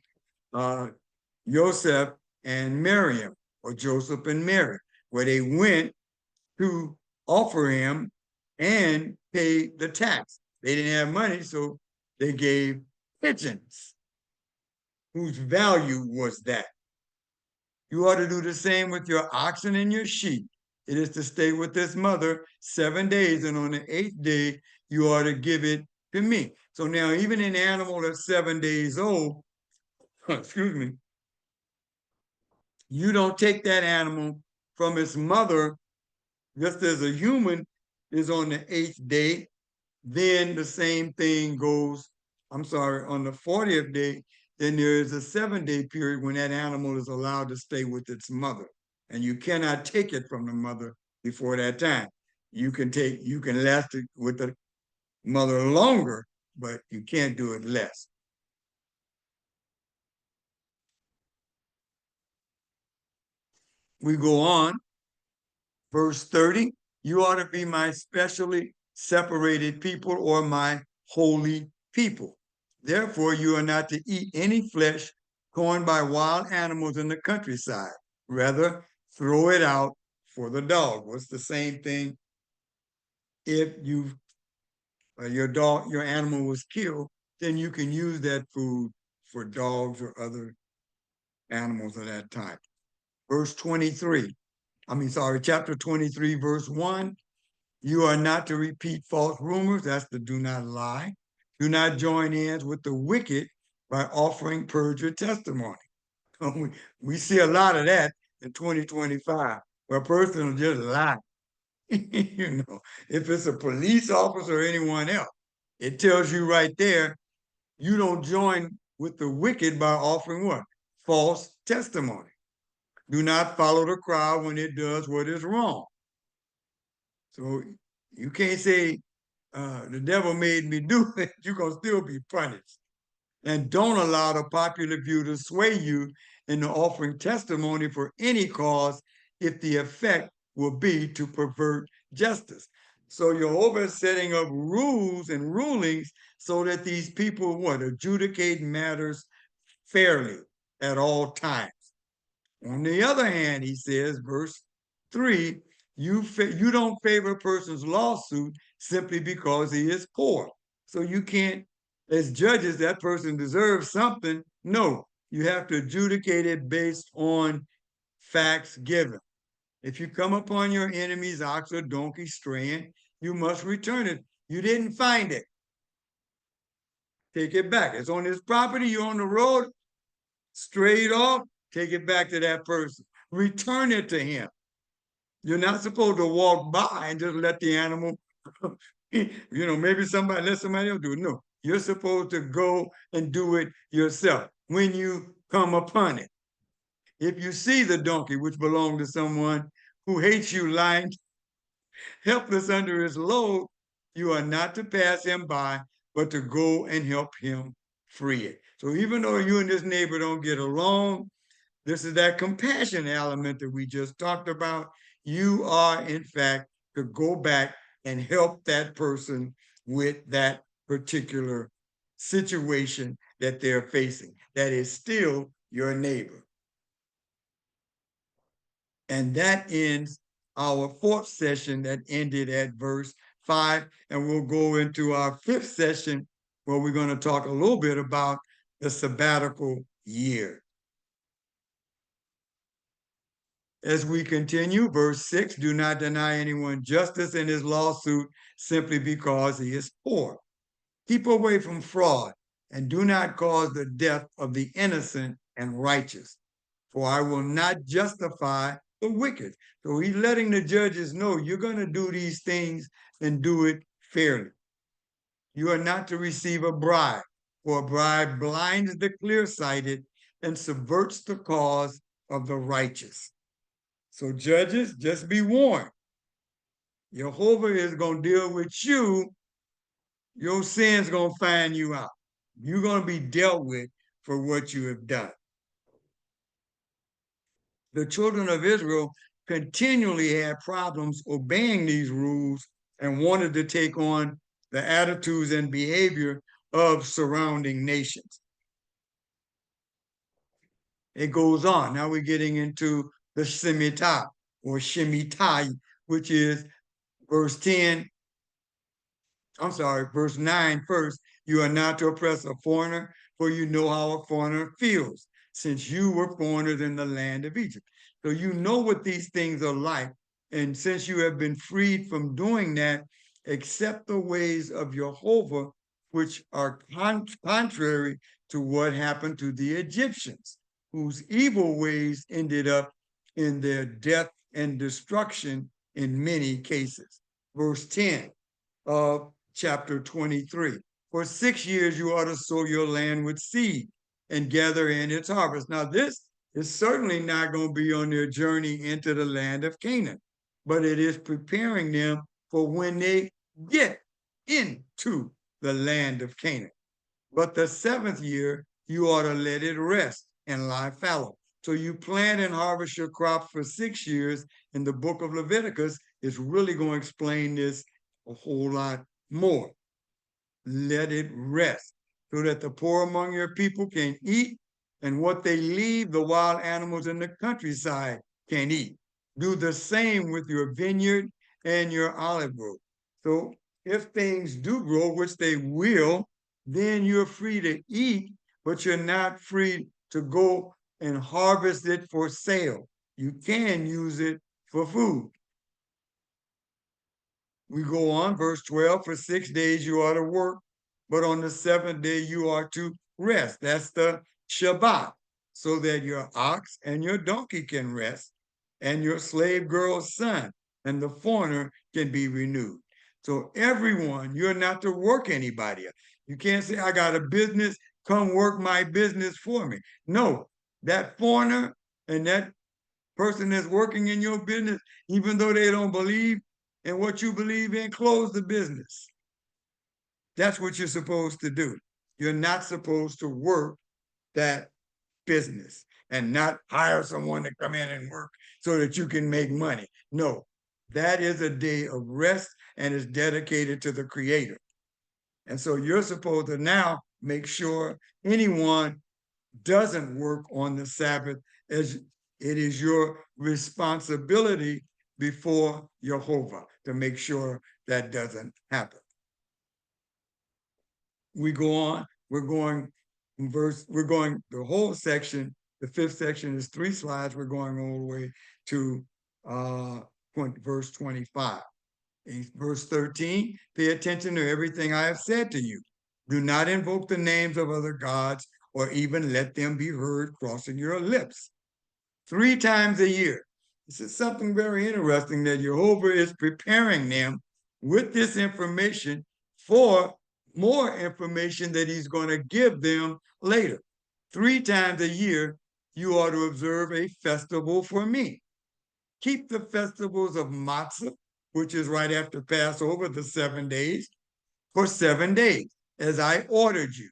Joseph and Miriam, or Joseph and Mary, where they went to offer him and pay the tax. They didn't have money, so they gave pigeons, whose value was that. You ought to do the same with your oxen and your sheep. It is to stay with this mother 7 days, and on the 8th day, you ought to give it to me. So now, even an animal that's 7 days old, excuse me, you don't take that animal from its mother just as a human is on the 8th day. Then the same thing goes, I'm sorry, on the 40th day, then there is a 7-day period when that animal is allowed to stay with its mother. And you cannot take it from the mother before that time. You can last it with the mother longer, but you can't do it less. We go on, verse 30, you ought to be my specially separated people, or my holy people. Therefore, you are not to eat any flesh torn by wild animals in the countryside. Rather, throw it out for the dog. Well, it's the same thing if your animal was killed, then you can use that food for dogs or other animals of that type. Verse 23, chapter 23, verse 1. You are not to repeat false rumors. That's the do not lie. Do not join hands with the wicked by offering perjured testimony. We see a lot of that in 2025, where a person will just lie. If it's a police officer or anyone else, it tells you right there, you don't join with the wicked by offering what? False testimony. Do not follow the crowd when it does what is wrong. So you can't say, the devil made me do it. You're going to still be punished. And don't allow the popular view to sway you into offering testimony for any cause if the effect will be to pervert justice. So Jehovah is setting up rules and rulings so that these people adjudicate matters fairly at all times. On the other hand, he says, verse 3, you don't favor a person's lawsuit simply because he is poor. So you can't, as judges, that person deserves something. No, you have to adjudicate it based on facts given. If you come upon your enemy's ox or donkey straying, you must return it. You didn't find it. Take it back. It's on his property. You're on the road, strayed off, take it back to that person. Return it to him. You're not supposed to walk by and just let the animal, maybe let somebody else do it. No, you're supposed to go and do it yourself when you come upon it. If you see the donkey, which belonged to someone who hates you lying helpless under his load, you are not to pass him by, but to go and help him free it. So even though you and this neighbor don't get along, this is that compassion element that we just talked about. You are, in fact, to go back and help that person with that particular situation that they're facing. That is still your neighbor. And that ends our 4th session that ended at verse 5. And we'll go into our 5th session where we're going to talk a little bit about the sabbatical year. As we continue, verse 6, do not deny anyone justice in his lawsuit simply because he is poor. Keep away from fraud and do not cause the death of the innocent and righteous, for I will not justify the wicked. So he's letting the judges know you're going to do these things and do it fairly. You are not to receive a bribe, for a bribe blinds the clear-sighted and subverts the cause of the righteous. So judges, just be warned. Jehovah is going to deal with you. Your sin's going to find you out. You're going to be dealt with for what you have done. The children of Israel continually had problems obeying these rules and wanted to take on the attitudes and behavior of surrounding nations. It goes on. Now we're getting into the Shemitah or Shemitah, which is verse 10. I'm sorry, verse 9 first. You are not to oppress a foreigner, for you know how a foreigner feels, since you were foreigners in the land of Egypt. So you know what these things are like. And since you have been freed from doing that, accept the ways of Jehovah, which are contrary to what happened to the Egyptians, whose evil ways ended up in their death and destruction in many cases. Verse 10 of chapter 23. For 6 years you ought to sow your land with seed and gather in its harvest. Now, this is certainly not going to be on their journey into the land of Canaan, but it is preparing them for when they get into the land of Canaan. But the 7th year, you ought to let it rest and lie fallow. So you plant and harvest your crop for 6 years. In the book of Leviticus, is really going to explain this a whole lot more. Let it rest so that the poor among your people can eat, and what they leave, the wild animals in the countryside can eat. Do the same with your vineyard and your olive grove. So if things do grow, which they will, then you're free to eat, but you're not free to go and harvest it for sale. You can use it for food. We go on, verse 12, for 6 days you are to work, but on the 7th day you are to rest. That's the Shabbat, so that your ox and your donkey can rest, and your slave girl's son and the foreigner can be renewed. So everyone, you're not to work anybody. You can't say, I got a business, come work my business for me. No, that foreigner and that person that's working in your business, even though they don't believe in what you believe in, close the business. That's what you're supposed to do. You're not supposed to work that business and not hire someone to come in and work so that you can make money. No, that is a day of rest and is dedicated to the Creator. And so you're supposed to now make sure anyone doesn't work on the Sabbath, as it is your responsibility before Jehovah to make sure that doesn't happen. We go on, we're going the whole section, the 5th section is 3 slides, we're going all the way to verse 25. In verse 13, pay attention to everything I have said to you. Do not invoke the names of other gods or even let them be heard crossing your lips. 3 times a year. This is something very interesting, that Jehovah is preparing them with this information for more information that he's going to give them later. 3 times a year, you ought to observe a festival for me. Keep the festivals of Matzah, which is right after Passover, the 7 days, for 7 days, as I ordered you.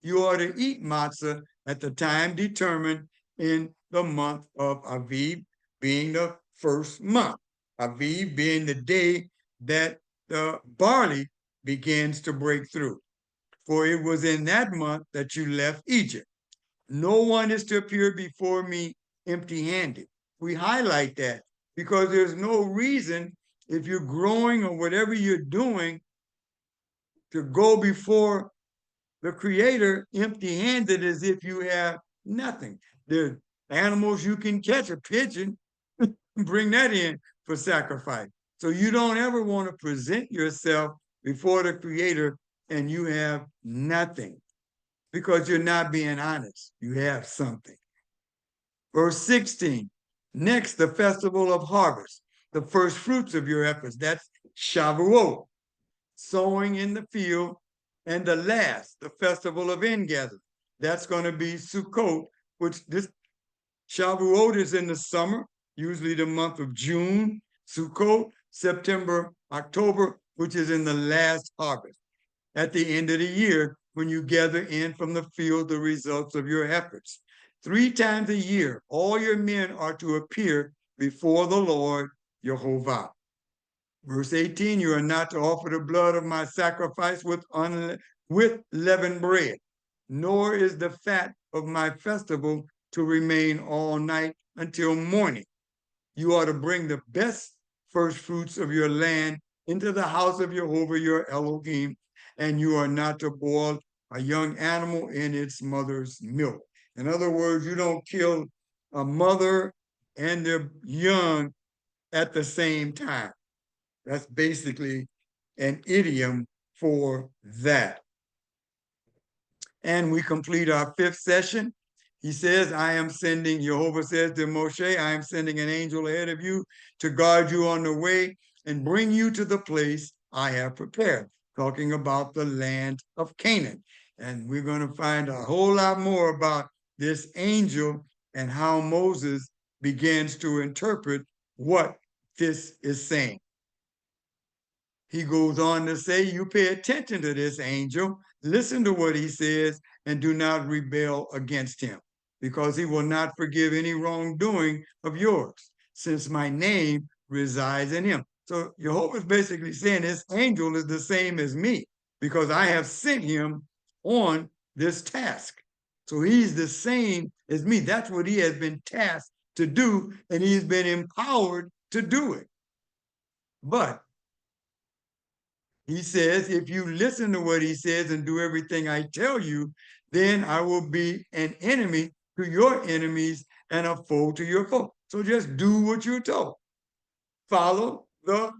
You ought to eat matzah at the time determined in the month of Aviv, being the 1st month. Aviv being the day that the barley begins to break through. For it was in that month that you left Egypt. No one is to appear before me empty-handed. We highlight that because there's no reason, if you're growing or whatever you're doing, to go before the Creator empty-handed, as if you have nothing. There are animals you can catch, a pigeon, bring that in for sacrifice. So you don't ever want to present yourself before the Creator and you have nothing, because you're not being honest. You have something. Verse 16, next, the festival of harvest, the first fruits of your efforts. That's Shavuot, sowing in the field. And the last, the festival of ingathering. That's going to be Sukkot, which this Shavuot is in the summer, usually the month of June. Sukkot, September, October, which is in the last harvest. At the end of the year, when you gather in from the field the results of your efforts. 3 times a year, all your men are to appear before the Lord Jehovah. Verse 18, you are not to offer the blood of my sacrifice with leavened bread, nor is the fat of my festival to remain all night until morning. You are to bring the best first fruits of your land into the house of Jehovah your Elohim, and you are not to boil a young animal in its mother's milk. In other words, you don't kill a mother and their young at the same time. That's basically an idiom for that. And we complete our 5th session. He says, I am sending, Jehovah says to Moshe, I am sending an angel ahead of you to guard you on the way and bring you to the place I have prepared, talking about the land of Canaan. And we're going to find a whole lot more about this angel and how Moses begins to interpret what this is saying. He goes on to say, you pay attention to this angel, listen to what he says, and do not rebel against him, because he will not forgive any wrongdoing of yours, since my name resides in him. So Jehovah's basically saying this angel is the same as me, because I have sent him on this task. So he's the same as me. That's what he has been tasked to do, and he's been empowered to do it. But he says, if you listen to what he says and do everything I tell you, then I will be an enemy to your enemies and a foe to your foe. So just do what you're told. Follow the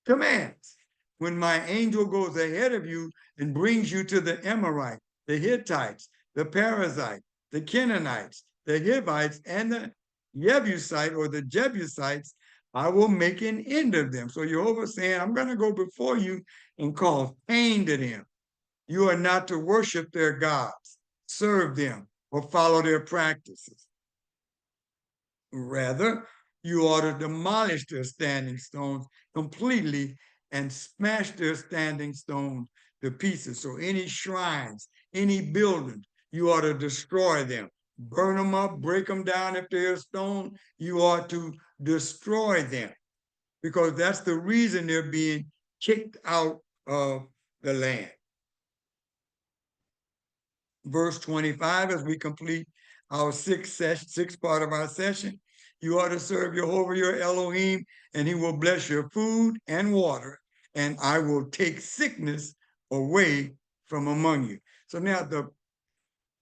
commands. When my angel goes ahead of you and brings you to the Amorite, the Hittites, the Perizzite, the Canaanites, the Hivites, and the Jebusite or the Jebusites, I will make an end of them. So Jehovah's saying, I'm going to go before you and cause pain to them. You are not to worship their gods, serve them, or follow their practices. Rather, you ought to demolish their standing stones completely and smash their standing stones to pieces. So any shrines, any buildings, you ought to destroy them. Burn them up, break them down if they're stone. You ought to destroy them, because that's the reason they're being kicked out of the land. Verse 25, as we complete our sixth part of our session, you ought to serve Jehovah your Elohim, and he will bless your food and water, and I will take sickness away from among you. So now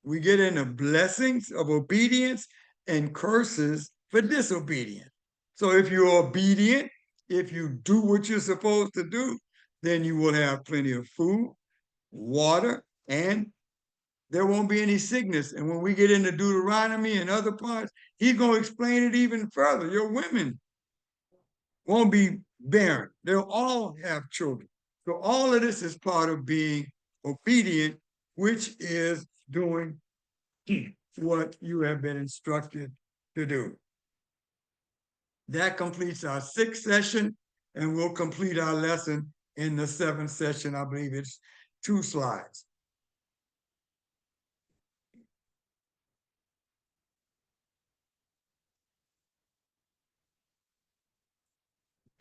we get into blessings of obedience and curses for disobedience. So if you're obedient, if you do what you're supposed to do, then you will have plenty of food, water, and there won't be any sickness. And when we get into Deuteronomy and other parts, he's going to explain it even further. Your women won't be barren. They'll all have children. So all of this is part of being obedient, which is doing what you have been instructed to do. That completes our 6th session, and we'll complete our lesson in the 7th session. I believe it's 2 slides.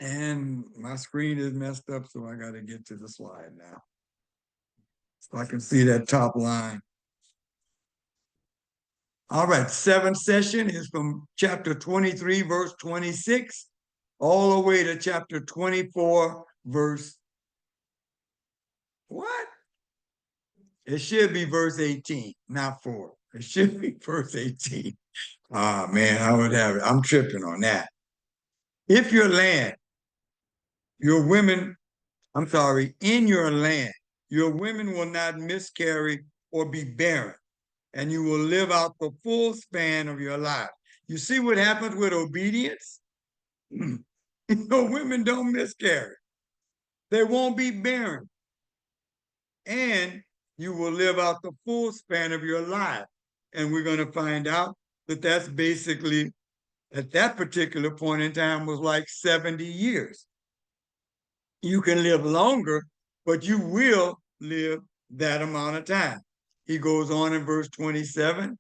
And my screen is messed up, so I got to get to the slide now, so I can see that top line. All right, 7th session is from chapter 23, verse 26, all the way to chapter 24, verse, what? It should be verse 18, not 4. It should be verse 18. Ah, man, I would have it. I'm tripping on that. if your land, your women, I'm sorry, in your land, your women will not miscarry or be barren, and you will live out the full span of your life. You see what happens with obedience? Women don't miscarry. They won't be barren, and you will live out the full span of your life. And we're going to find out that that's basically, at that particular point in time, was like 70 years. You can live longer, but you will live that amount of time. He goes on in verse 27.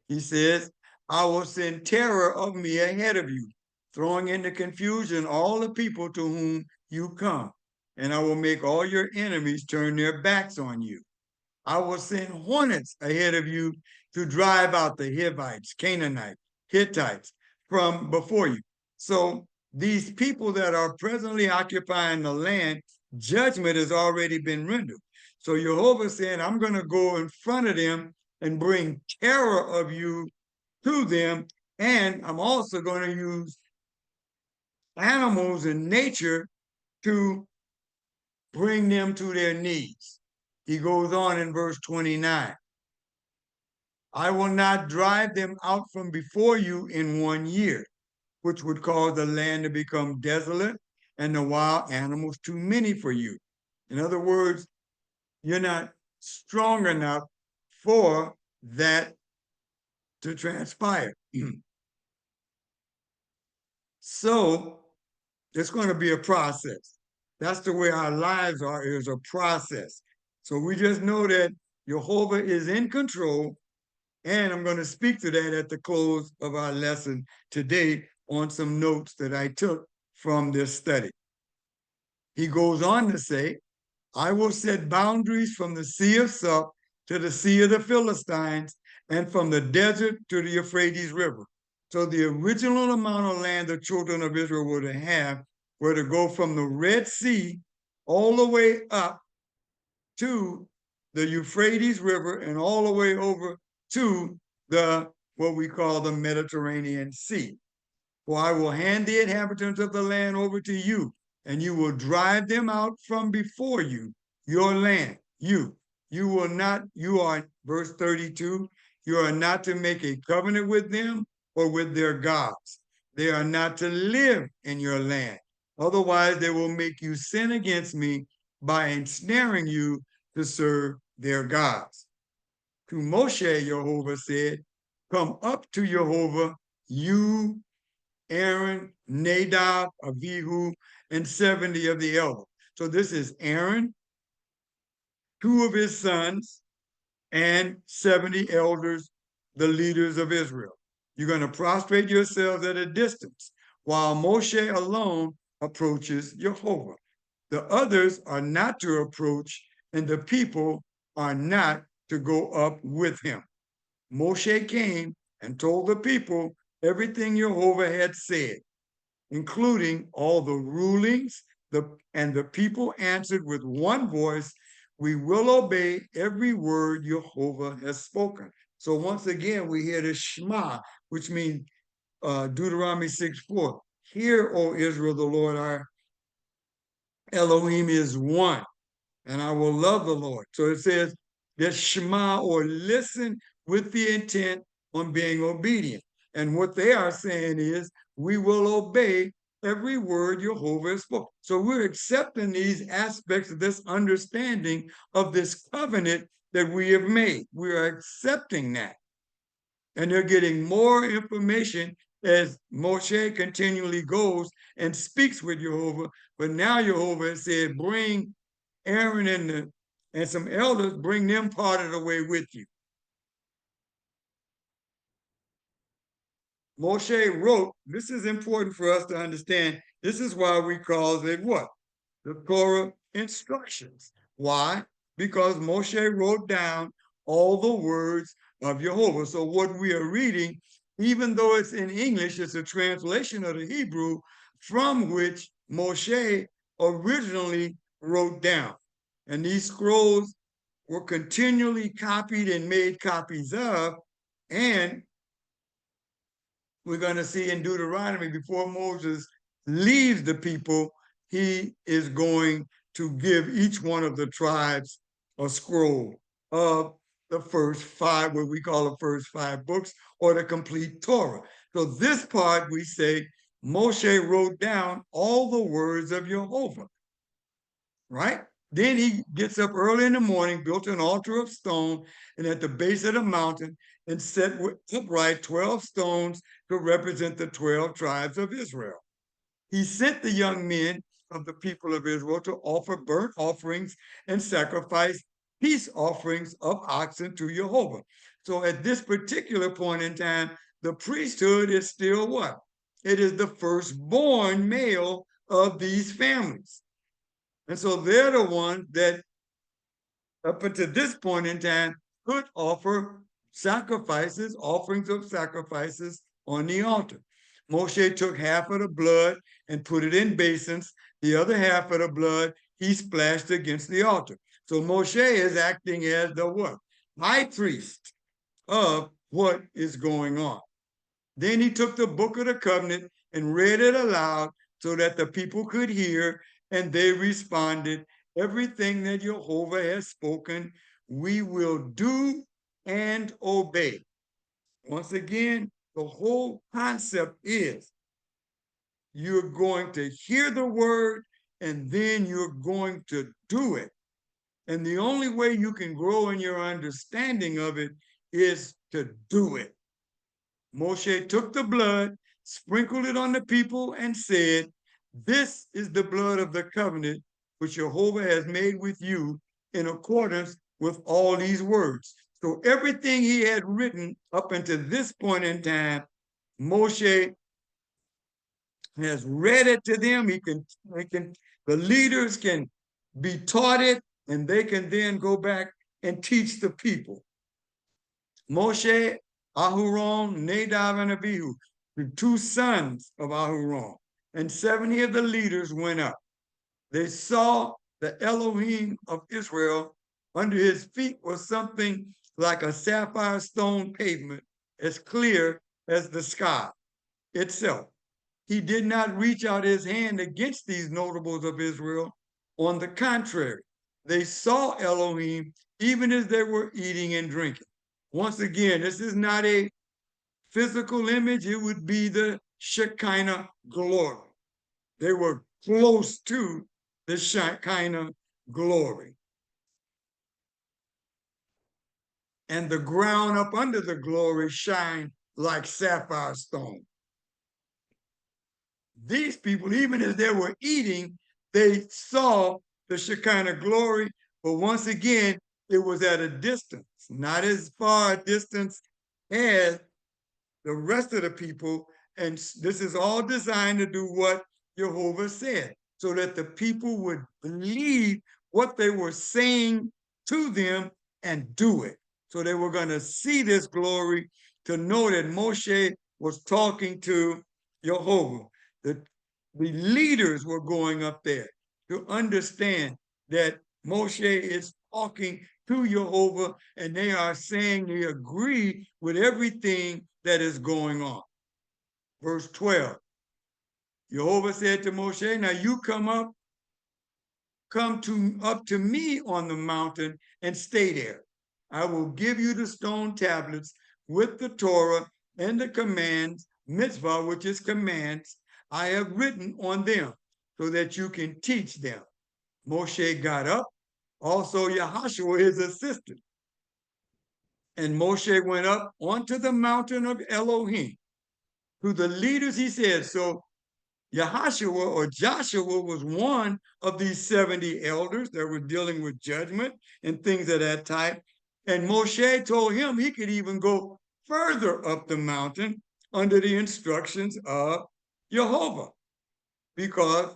He says, I will send terror of me ahead of you, throwing into confusion all the people to whom you come, and I will make all your enemies turn their backs on you. I will send hornets ahead of you to drive out the Hivites, Canaanites, Hittites from before you. So these people that are presently occupying the land, judgment has already been rendered. So Jehovah said, I'm going to go in front of them and bring terror of you to them. And I'm also going to use animals and nature to bring them to their knees. He goes on in verse 29. I will not drive them out from before you in 1 year, which would cause the land to become desolate and the wild animals too many for you. In other words, you're not strong enough for that to transpire. So it's going to be a process. That's the way our lives are, is a process. So we just know that Jehovah is in control, and I'm going to speak to that at the close of our lesson today on some notes that I took from this study. He goes on to say, I will set boundaries from the Sea of Sup to the Sea of the Philistines and from the desert to the Euphrates River. So the original amount of land the children of Israel were to have were to go from the Red Sea all the way up to the Euphrates River and all the way over to the what we call the Mediterranean Sea. For I will hand the inhabitants of the land over to you, and you will drive them out from before you, your land. You will not, you are, verse 32, you are not to make a covenant with them or with their gods. They are not to live in your land. Otherwise, they will make you sin against me by ensnaring you to serve their gods. To Moshe, Jehovah said, come up to Jehovah, you, Aaron, Nadab, Abihu, and 70 of the elders. So this is Aaron, 2 of his sons, and 70 elders, the leaders of Israel. You're going to prostrate yourselves at a distance while Moshe alone approaches Jehovah. The others are not to approach, and the people are not to go up with him. Moshe came and told the people everything Jehovah had said, including all the rulings, and the people answered with one voice, we will obey every word Jehovah has spoken. So once again, we hear the Shema, which means Deuteronomy 6:4. Hear, O Israel, the Lord our Elohim is one, and I will love the Lord. So it says that Shema, or listen with the intent on being obedient. And what they are saying is, we will obey every word Jehovah has spoken. So we're accepting these aspects of this understanding of this covenant that we have made. We are accepting that. And they're getting more information as Moshe continually goes and speaks with Jehovah. But now Jehovah has said, bring Aaron and some elders, bring them part of the way with you. Moshe wrote, this is important for us to understand. This is why we call it what? The Torah instructions. Why? Because Moshe wrote down all the words of Jehovah. So what we are reading, even though it's in English, it's a translation of the Hebrew from which Moshe originally wrote down. And these scrolls were continually copied and made copies of, and we're going to see in Deuteronomy, before Moses leaves the people, he is going to give each one of the tribes a scroll of the first five, what we call the first 5 books, or the complete Torah. So this part, we say, Moshe wrote down all the words of Jehovah, right? Then he gets up early in the morning, built an altar of stone, and at the base of the mountain, and set upright 12 stones to represent the 12 tribes of Israel. He sent the young men of the people of Israel to offer burnt offerings and sacrifice peace offerings of oxen to Jehovah. So at this particular point in time, the priesthood is still what? It is the firstborn male of these families. And so they're the ones that, up until this point in time, could offer sacrifices, offerings of sacrifices on the altar. Moshe took half of the blood and put it in basins. The other half of the blood he splashed against the altar. So Moshe is acting as the what? High priest of what is going on. Then he took the book of the covenant and read it aloud so that the people could hear, and they responded, everything that Jehovah has spoken, we will do and obey. Once again, the whole concept is you're going to hear the word and then you're going to do it. And the only way you can grow in your understanding of it is to do it. Moshe took the blood, sprinkled it on the people, and said, this is the blood of the covenant which Jehovah has made with you in accordance with all these words. So everything he had written up until this point in time, Moshe has read it to them. The leaders can be taught it, and they can then go back and teach the people. Moshe, Aharon, Nadab, and Abihu, the 2 sons of Aharon, and 70 of the leaders went up. They saw the Elohim of Israel. Under his feet was something like a sapphire stone pavement, as clear as the sky itself. He did not reach out his hand against these notables of Israel. On the contrary, they saw Elohim even as they were eating and drinking. Once again, this is not a physical image. It would be the Shekinah glory. They were close to the Shekinah glory. And the ground up under the glory shined like sapphire stone. These people, even as they were eating, they saw the Shekinah glory, but once again, it was at a distance, not as far a distance as the rest of the people. And this is all designed to do what Jehovah said, so that the people would believe what they were saying to them and do it. So they were going to see this glory to know that Moshe was talking to Jehovah. The leaders were going up there to understand that Moshe is talking to Jehovah, and they are saying they agree with everything that is going on. Verse 12, Jehovah said to Moshe, now you come up to me on the mountain and stay there. I will give you the stone tablets with the Torah and the commands, mitzvah, which is commands, I have written on them so that you can teach them. Moshe got up, also Yahashua, his assistant. And Moshe went up onto the mountain of Elohim. To the leaders, he said, so Yahashua or Joshua was one of these 70 elders that were dealing with judgment and things of that type. And Moshe told him he could even go further up the mountain under the instructions of Jehovah, because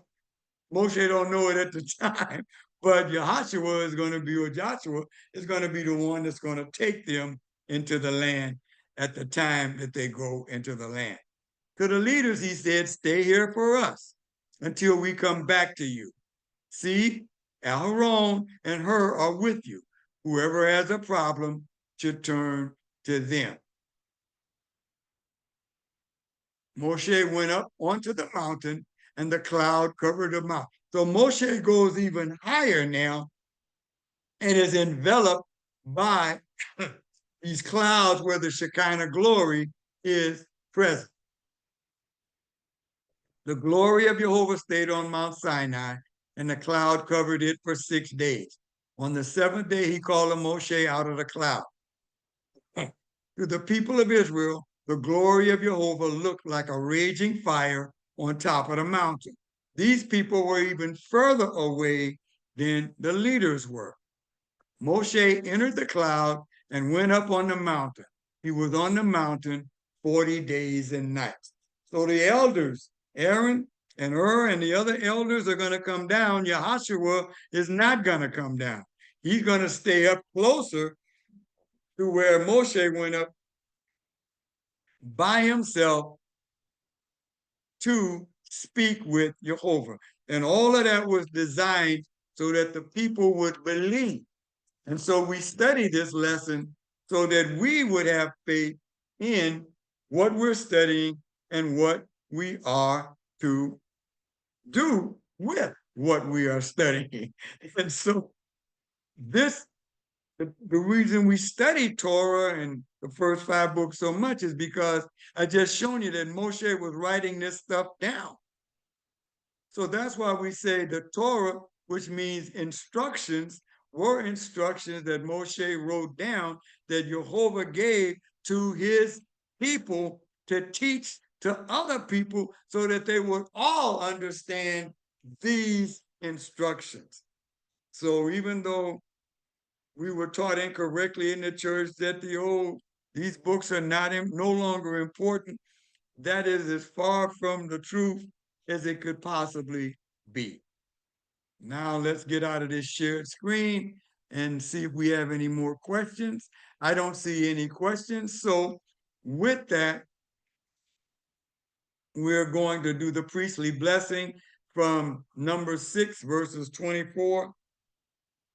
Moshe don't know it at the time, but Yahashua is going to be, or Joshua is going to be the one that's going to take them into the land at the time that they go into the land. To the leaders, he said, stay here for us until we come back to you. See, Aaron and Hur are with you. Whoever has a problem should turn to them. Moshe went up onto the mountain and the cloud covered the mountain. So Moshe goes even higher now and is enveloped by these clouds where the Shekinah glory is present. The glory of Jehovah stayed on Mount Sinai, and the cloud covered it for 6 days. On the 7th day, he called Moshe out of the cloud. To the people of Israel, the glory of Jehovah looked like a raging fire on top of the mountain. These people were even further away than the leaders were. Moshe entered the cloud and went up on the mountain. He was on the mountain 40 days and nights. So the elders, Aaron and and the other elders are going to come down. Yahshua is not going to come down. He's going to stay up closer to where Moshe went up by himself to speak with Jehovah. And all of that was designed so that the people would believe. And so we study this lesson so that we would have faith in what we're studying and what we are to do with what we are studying. And so this, the reason we study Torah and the first 5 books so much is because I just shown you that Moshe was writing this stuff down. So that's why we say the Torah, which means instructions, were instructions that Moshe wrote down that Jehovah gave to his people to teach to other people so that they would all understand these instructions. So even though we were taught incorrectly in the church that these books are no longer important, that is as far from the truth as it could possibly be. Now let's get out of this shared screen and see if we have any more questions. I don't see any questions. So with that, we're going to do the priestly blessing from Numbers 6, verses 24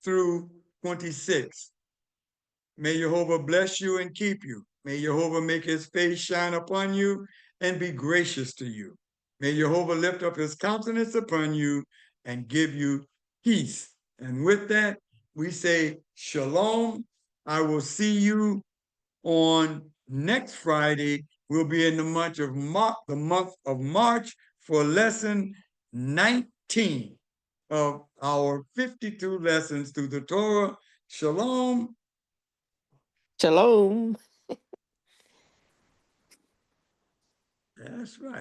through 26. May Jehovah bless you and keep you. May Jehovah make his face shine upon you and be gracious to you. May Jehovah lift up his countenance upon you and give you peace. And with that, we say shalom. I will see you on next Friday. We'll be in the month of March for lesson 19 of our 52 lessons through the Torah. Shalom. Shalom. That's right.